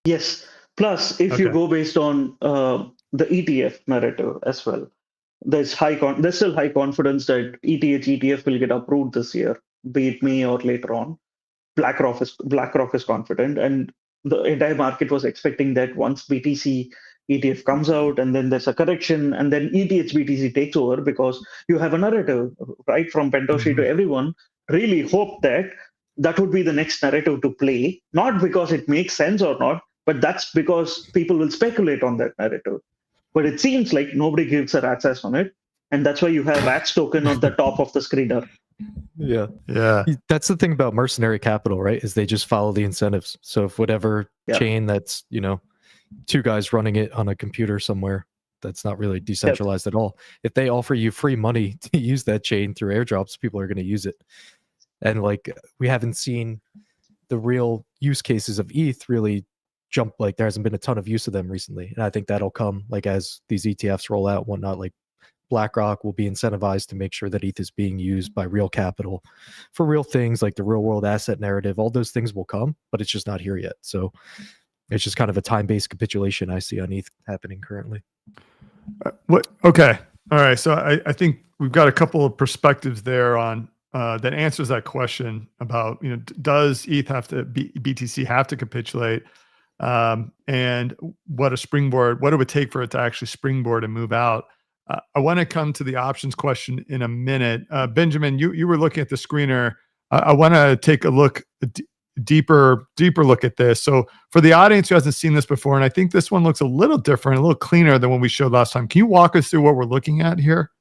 Yes. Plus, if you go based on the ETF narrative as well, there's still high confidence that ETH ETF will get approved this year, be it May or later on. BlackRock is confident, and the entire market was expecting that once BTC ETF comes out and then there's a correction and then ETH BTC takes over, because you have a narrative, right, from Pentoshi to everyone, really hope that would be the next narrative to play, not because it makes sense or not, but that's because people will speculate on that narrative. but it seems like nobody gives a rat's ass on it. And that's why you have Rats token on the top of the screener. Yeah. Yeah. That's the thing about mercenary capital, right? Is they just follow the incentives. So if whatever Yeah. chain that's, two guys running it on a computer somewhere that's not really decentralized at all, if they offer you free money to use that chain through airdrops, people are going to use it. And like, we haven't seen the real use cases of ETH really jump. Like, there hasn't been a ton of use of them recently. And I think that'll come like as these ETFs roll out and whatnot. Like, BlackRock will be incentivized to make sure that ETH is being used by real capital for real things, like the real world asset narrative. All those things will come, but it's just not here yet. So it's just kind of a time-based capitulation I see on ETH happening currently. What? Okay. All right. So I think we've got a couple of perspectives there on that answers that question about, does ETH have to BTC have to capitulate, and what it would take for it to actually springboard and move out. I want to come to the options question in a minute. Benjamin, you were looking at the screener. I want to take a look, deeper look at this. So for the audience who hasn't seen this before, and I think this one looks a little different, a little cleaner than what we showed last time. Can you walk us through what we're looking at here?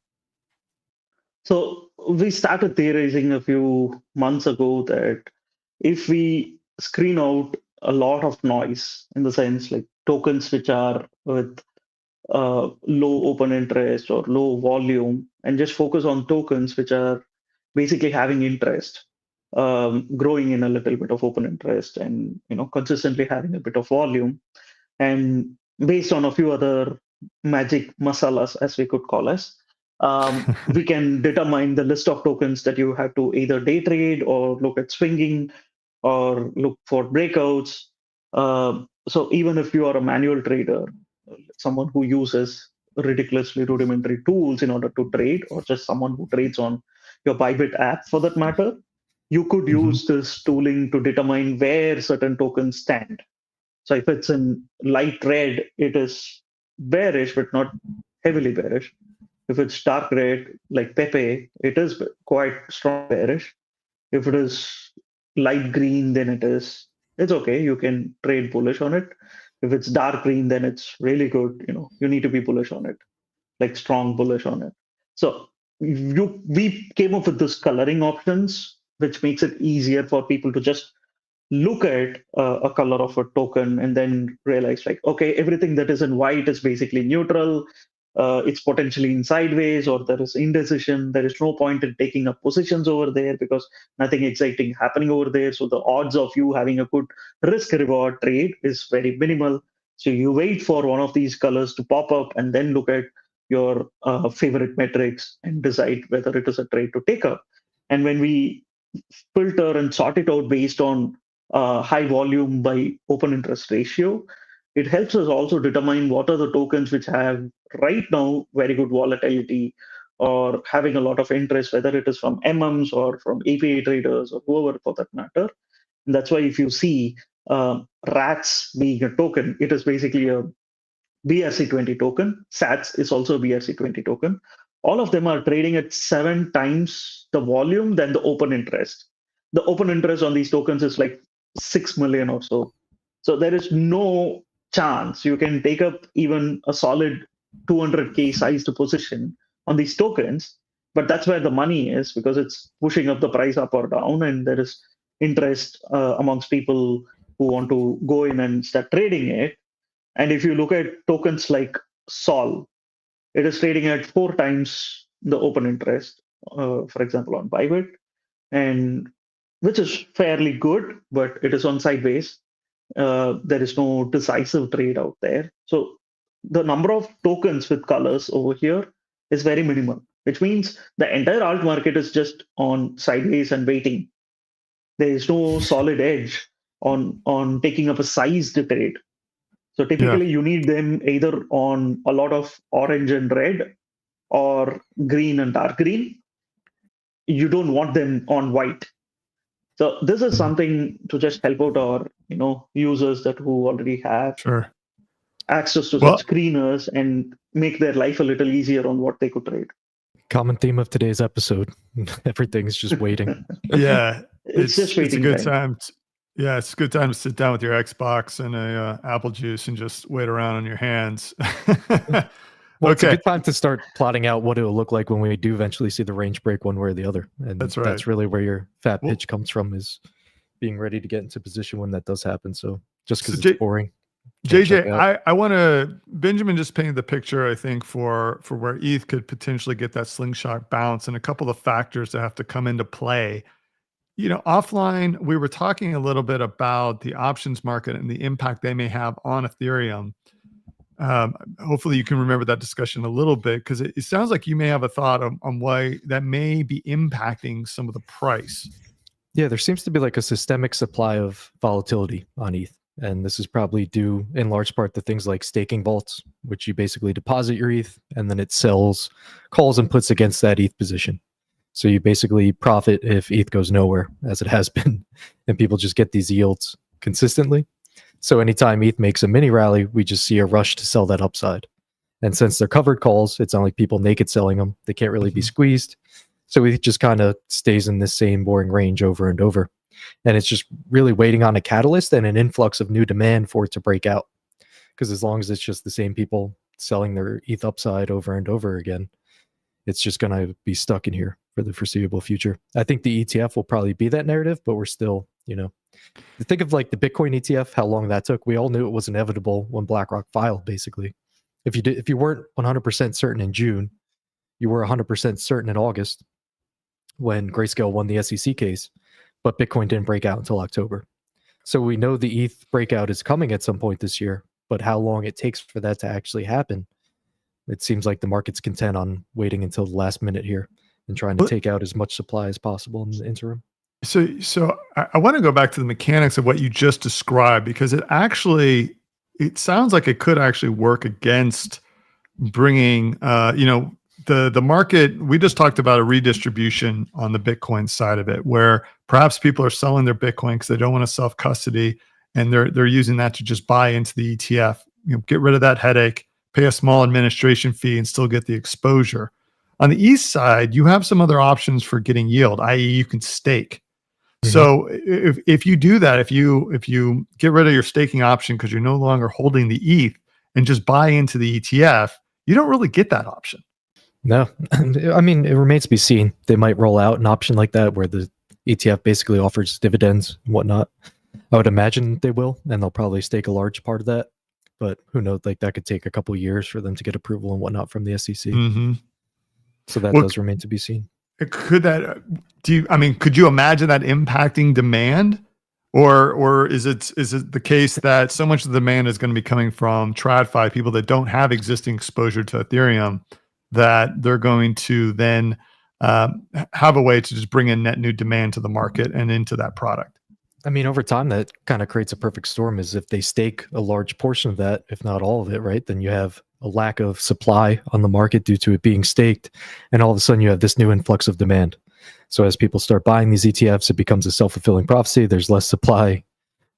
So we started theorizing a few months ago that if we screen out a lot of noise, in the sense like tokens which are with low open interest or low volume, and just focus on tokens which are basically having interest, growing in a little bit of open interest, and consistently having a bit of volume, and based on a few other magic masalas, as we could call us, we can determine the list of tokens that you have to either day trade or look at swinging or look for breakouts. So even if you are a manual trader, someone who uses ridiculously rudimentary tools in order to trade, or just someone who trades on your Bybit app for that matter, you could use this tooling to determine where certain tokens stand. So if it's in light red, it is bearish, but not heavily bearish. If it's dark red, like Pepe, it is quite strong bearish. If it is light green, then it's okay. You can trade bullish on it. If it's dark green, then it's really good. You need to be bullish on it, like strong bullish on it. So we came up with this coloring options, which makes it easier for people to just look at a color of a token and then realize, like, okay, everything that is in white is basically neutral. It's potentially in sideways, or there is indecision. There is no point in taking up positions over there because nothing exciting happening over there. So the odds of you having a good risk reward trade is very minimal. So you wait for one of these colors to pop up and then look at your favorite metrics and decide whether it is a trade to take up. And when we filter and sort it out based on high volume by open interest ratio, it helps us also determine what are the tokens which have right now very good volatility or having a lot of interest, whether it is from MMs or from API traders or whoever for that matter. And that's why if you see RATS being a token, it is basically a BRC20 token. SATS is also a BRC20 token. All of them are trading at 7 times the volume than the open interest. The open interest on these tokens is like 6 million or so. So there is no chance you can take up even a solid 200K sized position on these tokens. But that's where the money is, because it's pushing up the price up or down, and there is interest amongst people who want to go in and start trading it. And if you look at tokens like Sol, it is trading at 4 times the open interest, for example, on Bybit, and which is fairly good, but it is on sideways. There is no decisive trade out there. So the number of tokens with colors over here is very minimal, which means the entire alt market is just on sideways and waiting. There is no solid edge on taking up a sized trade. So typically you need them either on a lot of orange and red or green and dark green. You don't want them on white. So this is something to just help out our users that who already have access to such screeners and make their life a little easier on what they could trade. Common theme of today's episode. Everything's just waiting. Yeah. It's just waiting. It's a good time. Yeah, it's a good time to sit down with your Xbox and a apple juice and just wait around on your hands. Well, it's a Okay, good time to start plotting out what it'll look like when we do eventually see the range break one way or the other. And that's right. that's really where your fat Well- pitch comes from, is being ready to get into position when that does happen. So just because So it's boring. can't check JJ, out. I want to. Benjamin just painted the picture, I think, for where ETH could potentially get that slingshot bounce, and a couple of factors that have to come into play. Offline, we were talking a little bit about the options market and the impact they may have on Ethereum. Hopefully, you can remember that discussion a little bit, because it sounds like you may have a thought on why that may be impacting some of the price. Yeah, there seems to be like a systemic supply of volatility on ETH. And this is probably due in large part to things like staking vaults, which you basically deposit your ETH and then it sells calls and puts against that ETH position. So you basically profit if ETH goes nowhere, as it has been, and people just get these yields consistently. So anytime ETH makes a mini rally, we just see a rush to sell that upside. And since they're covered calls, it's not like people naked selling them. They can't really be squeezed. So it just kind of stays in this same boring range over and over. And it's just really waiting on a catalyst and an influx of new demand for it to break out. Because as long as it's just the same people selling their ETH upside over and over again, it's just going to be stuck in here for the foreseeable future. I think the ETF will probably be that narrative, but we're still, think of like the Bitcoin ETF, how long that took. We all knew it was inevitable when BlackRock filed, basically. If you weren't 100% certain in June, you were 100% certain in August when Grayscale won the SEC case, but Bitcoin didn't break out until October. So we know the ETH breakout is coming at some point this year, but how long it takes for that to actually happen, it seems like the market's content on waiting until the last minute here and trying to take out as much supply as possible in the interim. So I want to go back to the mechanics of what you just described, because it sounds like it could actually work against bringing, the market. We just talked about a redistribution on the Bitcoin side of it, where perhaps people are selling their Bitcoin because they don't want to self custody, and they're using that to just buy into the ETF. Get rid of that headache, pay a small administration fee, and still get the exposure. On the east side, you have some other options for getting yield, i.e., you can stake. Mm-hmm. So if you do that, if you get rid of your staking option because you're no longer holding the ETH and just buy into the ETF, you don't really get that option. No, I mean, it remains to be seen. They might roll out an option like that where the ETF basically offers dividends and whatnot. I would imagine they will, and they'll probably stake a large part of that. But who knows? Like, that could take a couple of years for them to get approval and whatnot from the SEC. Mm-hmm. So that does remain to be seen. Could you imagine that impacting demand, or is it the case that so much of the demand is going to be coming from TradFi, people that don't have existing exposure to Ethereum, that they're going to then have a way to just bring in net new demand to the market and into that product? I mean, over time, that kind of creates a perfect storm. Is if they stake a large portion of that, if not all of it, right? Then you have a lack of supply on the market due to it being staked, and all of a sudden you have this new influx of demand. So as people start buying these ETFs, it becomes a self-fulfilling prophecy. There's less supply,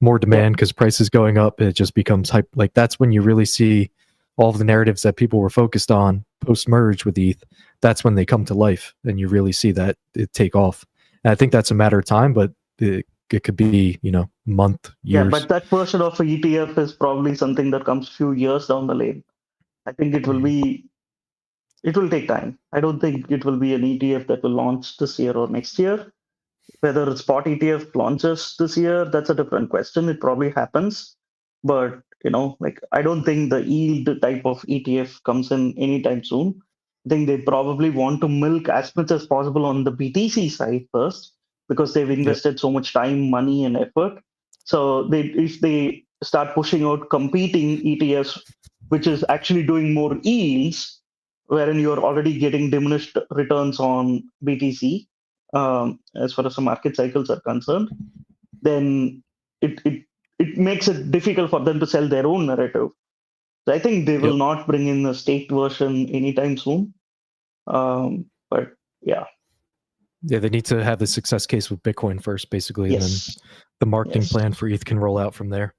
more demand because price is going up. It just becomes hype. Like, that's when you really see all of the narratives that people were focused on post-merge with ETH. That's when they come to life, and you really see that it take off. And I think that's a matter of time, but it could be, month, years. Yeah, but that version of a ETF is probably something that comes few years down the lane. I think it will take time. I don't think it will be an ETF that will launch this year or next year. Whether a spot ETF launches this year, that's a different question. It probably happens. But, I don't think the yield type of ETF comes in anytime soon. I think they probably want to milk as much as possible on the BTC side first, because they've invested so much time, money, and effort. So if they start pushing out competing ETFs, which is actually doing more yields, wherein you're already getting diminished returns on BTC, as far as the market cycles are concerned, then it makes it difficult for them to sell their own narrative. So I think they will not bring in a staked version anytime soon. But yeah. Yeah, they need to have the success case with Bitcoin first, basically, and then the marketing plan for ETH can roll out from there.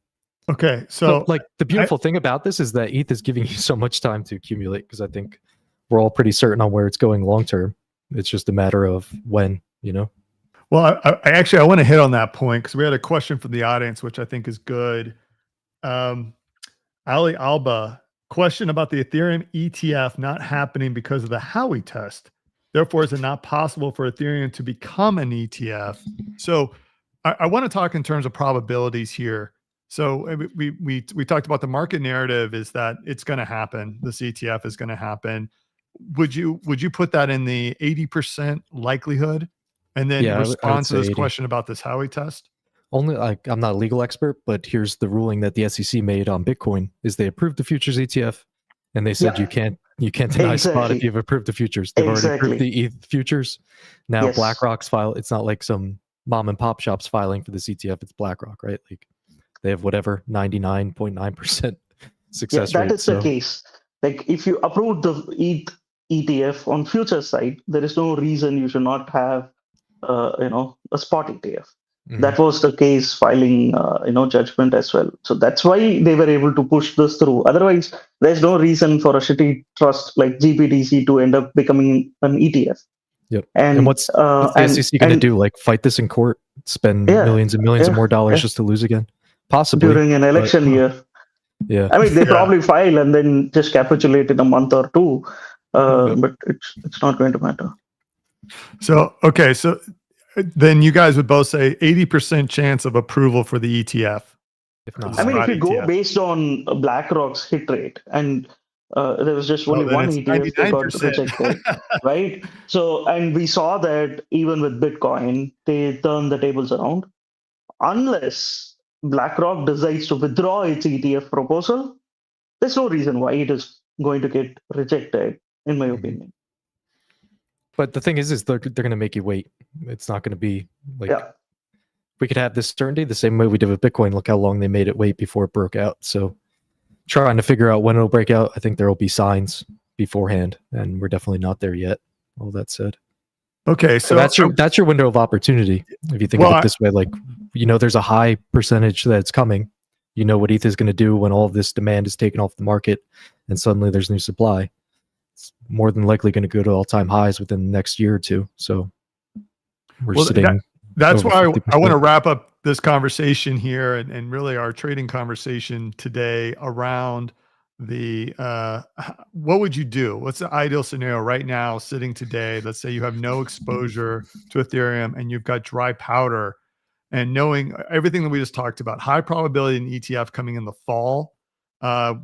Okay, so like, the beautiful thing about this is that ETH is giving you so much time to accumulate, because I think we're all pretty certain on where it's going long term. It's just a matter of when, Well, I want to hit on that point because we had a question from the audience, which I think is good. Ali Alba, question about the Ethereum ETF not happening because of the Howey test. Therefore, is it not possible for Ethereum to become an ETF? So I want to talk in terms of probabilities here. So we talked about the market narrative is that it's going to happen. This ETF is going to happen. Would you put that in the 80% likelihood? And then Yeah, I would respond to say this 80. question about this Howey test? Only I'm not a legal expert, but here's the ruling that the SEC made on Bitcoin: is they approved the futures ETF, and they said Yeah, you can't deny spot if exactly. you've approved the futures. They've already approved Exactly. the ETH futures. Now Yes. BlackRock's file. It's not like some mom and pop shops filing for this ETF. It's BlackRock, right? Like they have whatever 99.9% Yeah, success that rate. is the So case. Like if you approve the ETH ETF on future side, there is no reason you should not have, a spot ETF. mhm. That was the case filing, judgment as well. So that's why they were able to push this through. Otherwise, there's no reason for a shitty trust like GPTC to end up becoming an ETF. Yep. And And what's the SEC going to do? Like fight this in court, spend Yeah, millions and millions of yeah, more dollars yeah. just to lose again? Possibly. During an election year. Yeah. I mean, they Yeah. probably file and then just capitulate in a month or two, Yep. but it's not going to matter. So, okay. So then you guys would both say 80% chance of approval for the ETF. If not I mean, if Spot you go ETF. based on BlackRock's hit rate, and there was just only Then one it's ETF that got 99%. rejected, right? So, and we saw that even with Bitcoin, they turned the tables around. Unless BlackRock decides to withdraw its ETF proposal, there's no reason why it is going to get rejected, in my Mhm. opinion. But the thing is they're going to make you wait. It's not going to be like Yeah. we could have this certainty the same way we did with Bitcoin. Look how long they made it wait before it broke out. So trying to figure out when it'll break out, I think there will be signs beforehand, and we're definitely not there yet. All that said, Okay. so So that's your window of opportunity. If you think Well, of it this way, like there's a high percentage that's coming. You know what ETH is going to do when all of this demand is taken off the market, and suddenly there's new supply. It's more than likely going to go to all-time highs within the next year or two. So we're Well, sitting. that's over why I 50%. want to wrap up this conversation here and really our trading conversation today around the what would you do? What's the ideal scenario right now sitting today? Let's say you have no exposure to Ethereum and you've got dry powder, and knowing everything that we just talked about, high probability in ETF coming in the fall.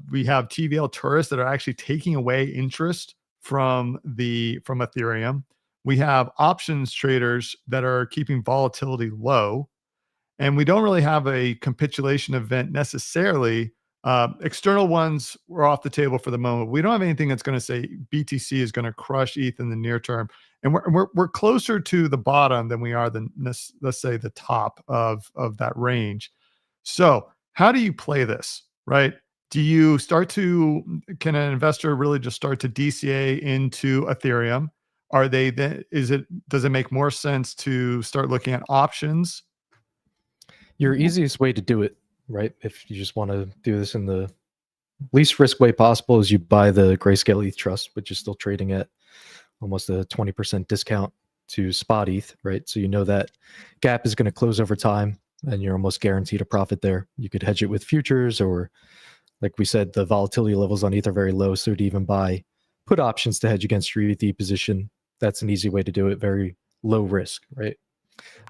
We have TVL tourists that are actually taking away interest from Ethereum. We have options traders that are keeping volatility low, and we don't really have a capitulation event necessarily. External ones were off the table for the moment. We don't have anything that's going to say BTC is going to crush ETH in the near term, and we're closer to the bottom than we are let's say the top of that range. So how do you play this, right? Do you can an investor really just start to DCA into Ethereum? Are they then, does it make more sense to start looking at options? Your easiest way to do it, right? If you just want to do this in the least risk way possible, is you buy the Grayscale ETH Trust, which is still trading at almost a 20% discount to spot ETH, right? So you know that gap is going to close over time and you're almost guaranteed a profit there. You could hedge it with futures, or like we said, the volatility levels on ETH are very low. So to even buy put options to hedge against your ETH position, that's an easy way to do it. Very low risk, right?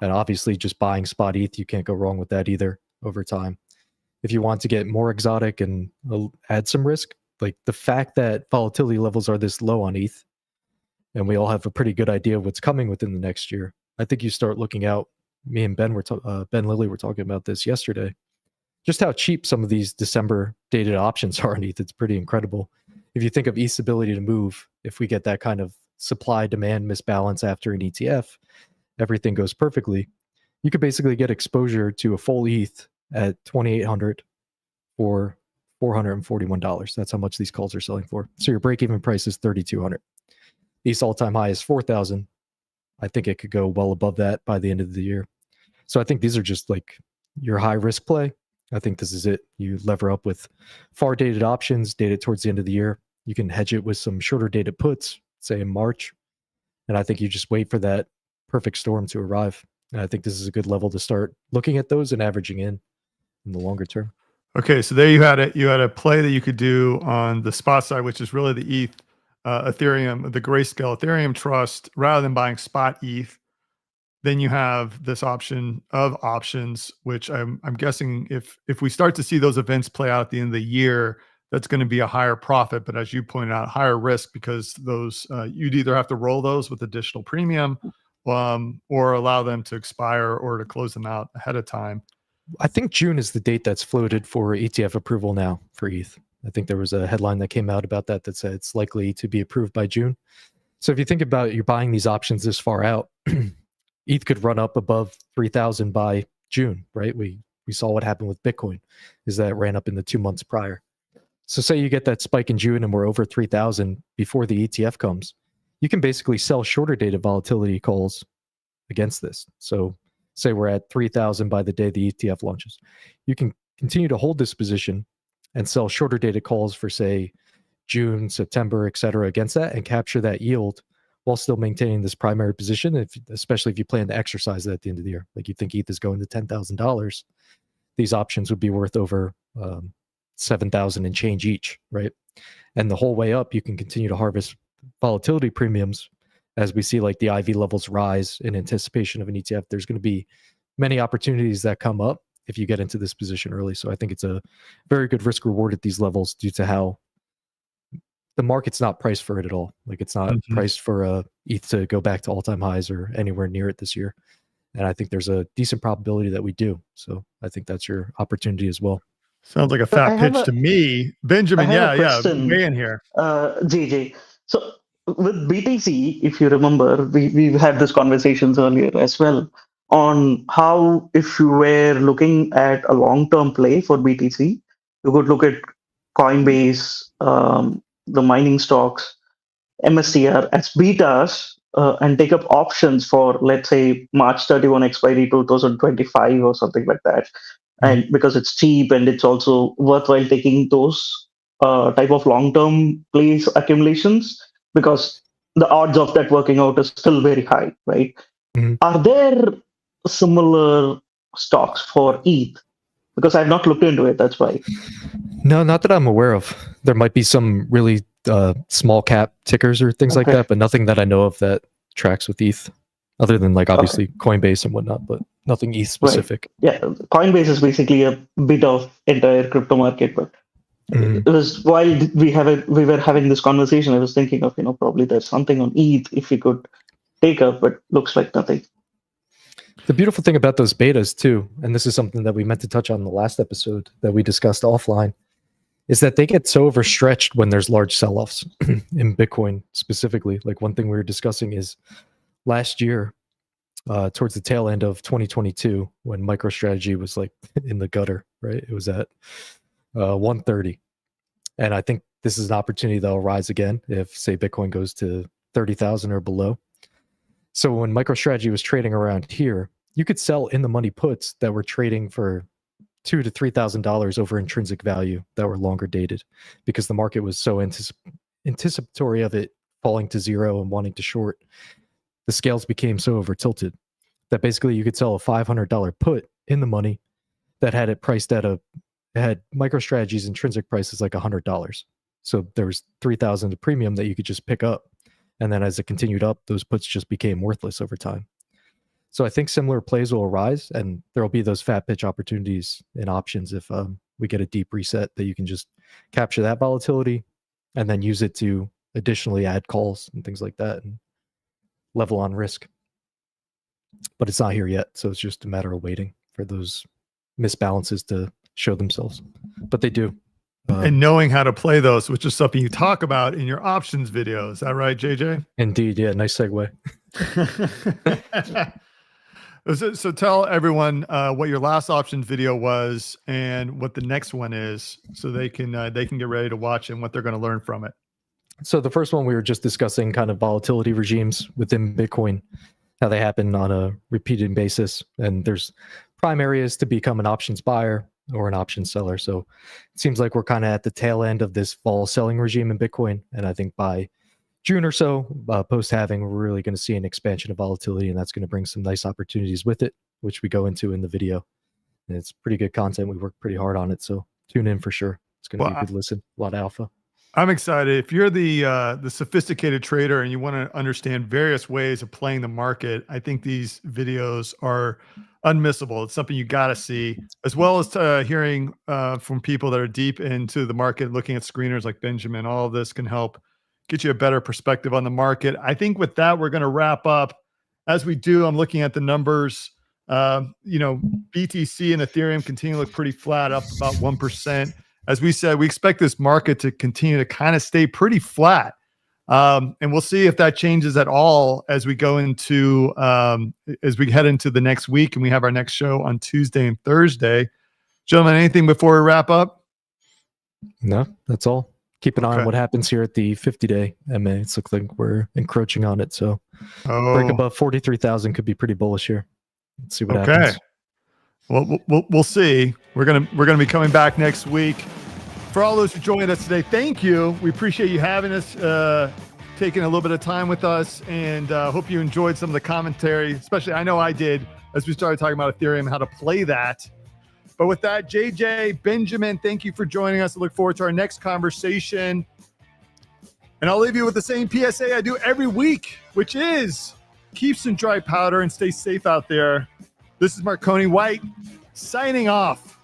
And obviously just buying spot ETH, you can't go wrong with that either over time. If you want to get more exotic and add some risk, like the fact that volatility levels are this low on ETH, and we all have a pretty good idea of what's coming within the next year, I think you start looking out. Me and Ben Ben Lilly were talking about this yesterday. Just how cheap some of these December dated options are on ETH. It's pretty incredible. If you think of ETH's ability to move, if we get that kind of supply-demand misbalance after an ETF, everything goes perfectly. You could basically get exposure to a full ETH at 2,800 for $441. That's how much these calls are selling for. So your break-even price is 3,200. ETH's all-time high is 4,000. I think it could go well above that by the end of the year. So I think these are just like your high-risk play. I think this is it. You lever up with far-dated options, dated towards the end of the year. You can hedge it with some shorter-dated puts, say in March. And I think you just wait for that perfect storm to arrive. And I think this is a good level to start looking at those and averaging in the longer term. Okay, so there you had it. You had a play that you could do on the spot side, which is really the ETH, Ethereum, the Grayscale Ethereum Trust, rather than buying spot ETH. Then you have this option of options, which I'm guessing if we start to see those events play out at the end of the year, that's going to be a higher profit. But as you pointed out, higher risk, because those you'd either have to roll those with additional premium, or allow them to expire or to close them out ahead of time. I think June is the date that's floated for ETF approval now for ETH. I think there was a headline that came out about that said it's likely to be approved by June. So if you think about it, you're buying these options this far out, ETH could run up above 3,000 by June, right? We saw what happened with Bitcoin, is that it ran up in the 2 months prior. So say you get that spike in June and we're over 3,000 before the ETF comes, you can basically sell shorter dated volatility calls against this. So say we're at 3,000 by the day the ETF launches. You can continue to hold this position and sell shorter dated calls for, say, June, September, et cetera, against that, and capture that yield while still maintaining this primary position, especially if you plan to exercise that at the end of the year. Like you think ETH is going to $10,000, these options would be worth over 7,000 and change each, right? And the whole way up, you can continue to harvest volatility premiums as we see like the IV levels rise in anticipation of an ETF. There's going to be many opportunities that come up if you get into this position early. So I think it's a very good risk reward at these levels due to how the market's not priced for it at all. Like it's not priced for ETH to go back to all-time highs or anywhere near it this year. And I think there's a decent probability that we do. So I think that's your opportunity as well. Sounds like a fat pitch to me. Benjamin, yeah, weigh in here. JJ. So with BTC, if you remember, we've had these conversations earlier as well on how if you were looking at a long-term play for BTC, you could look at Coinbase, the mining stocks, MSCR as betas, and take up options for, let's say, March 31 expiry 2025 or something like that. And because it's cheap and it's also worthwhile taking those type of long-term plays accumulations, because the odds of that working out is still very high, right? Are there similar stocks for ETH? Because I've not looked into it, that's why. No, not that I'm aware of. There might be some really small cap tickers or things like that, but nothing that I know of that tracks with ETH, other than like obviously Coinbase and whatnot, but nothing ETH specific. Right. Yeah, Coinbase is basically a bit of entire crypto market, but it was while we were having this conversation, I was thinking of, probably there's something on ETH if we could take up, but looks like nothing. The beautiful thing about those betas too, and this is something that we meant to touch on in the last episode that we discussed offline, is that they get so overstretched when there's large sell-offs in Bitcoin specifically. Like one thing we were discussing is last year, towards the tail end of 2022, when MicroStrategy was like in the gutter, right? It was at 130. And I think this is an opportunity that will rise again if, say, Bitcoin goes to 30,000 or below. So when MicroStrategy was trading around here, you could sell in the money puts that were trading for $2,000 to $3,000 over intrinsic value that were longer dated, because the market was so anticipatory of it falling to zero and wanting to short. The scales became so over tilted that basically you could sell a $500 put in the money that had it priced at had MicroStrategy's intrinsic price is like $100. So there was 3,000 of premium that you could just pick up. And then as it continued up, those puts just became worthless over time. So I think similar plays will arise, and there will be those fat pitch opportunities in options if we get a deep reset that you can just capture that volatility and then use it to additionally add calls and things like that and level on risk. But it's not here yet, so it's just a matter of waiting for those misbalances to show themselves. But they do. And knowing how to play those, which is something you talk about in your options video. Is that right, JJ? Indeed. Yeah. Nice segue. So tell everyone what your last options video was and what the next one is, so they can get ready to watch and what they're going to learn from it. So the first one, we were just discussing kind of volatility regimes within Bitcoin, how they happen on a repeated basis. And there's prime areas to become an options buyer or an option seller. So it seems like we're kind of at the tail end of this vol selling regime in Bitcoin. And I think by June or so, post halving, we're really going to see an expansion of volatility, and that's going to bring some nice opportunities with it, which we go into in the video. And it's pretty good content. We work pretty hard on it, so tune in for sure. It's going to be a good listen. A lot of alpha. I'm excited. If you're the sophisticated trader and you want to understand various ways of playing the market, I think these videos are unmissable. It's something you got to see, as well as hearing from people that are deep into the market, looking at screeners like Benjamin. All of this can help get you a better perspective on the market. I think with that, we're going to wrap up. As we do, I'm looking at the numbers. BTC and Ethereum continue to look pretty flat, up about 1%. As we said, we expect this market to continue to kind of stay pretty flat. And we'll see if that changes at all as we go into, as we head into the next week and we have our next show on Tuesday and Thursday. Gentlemen, anything before we wrap up? No, that's all. Keep an eye on what happens here at the 50-day MA. It's looks like we're encroaching on it. So break above 43,000 could be pretty bullish here. Let's see what happens. Well, we'll see. We're gonna be coming back next week. For all those who joined us today, thank you. We appreciate you having us, taking a little bit of time with us, and hope you enjoyed some of the commentary. Especially, I know I did, as we started talking about Ethereum and how to play that. But with that, JJ, Benjamin, thank you for joining us. I look forward to our next conversation. And I'll leave you with the same PSA I do every week, which is keep some dry powder and stay safe out there. This is Marconi White signing off.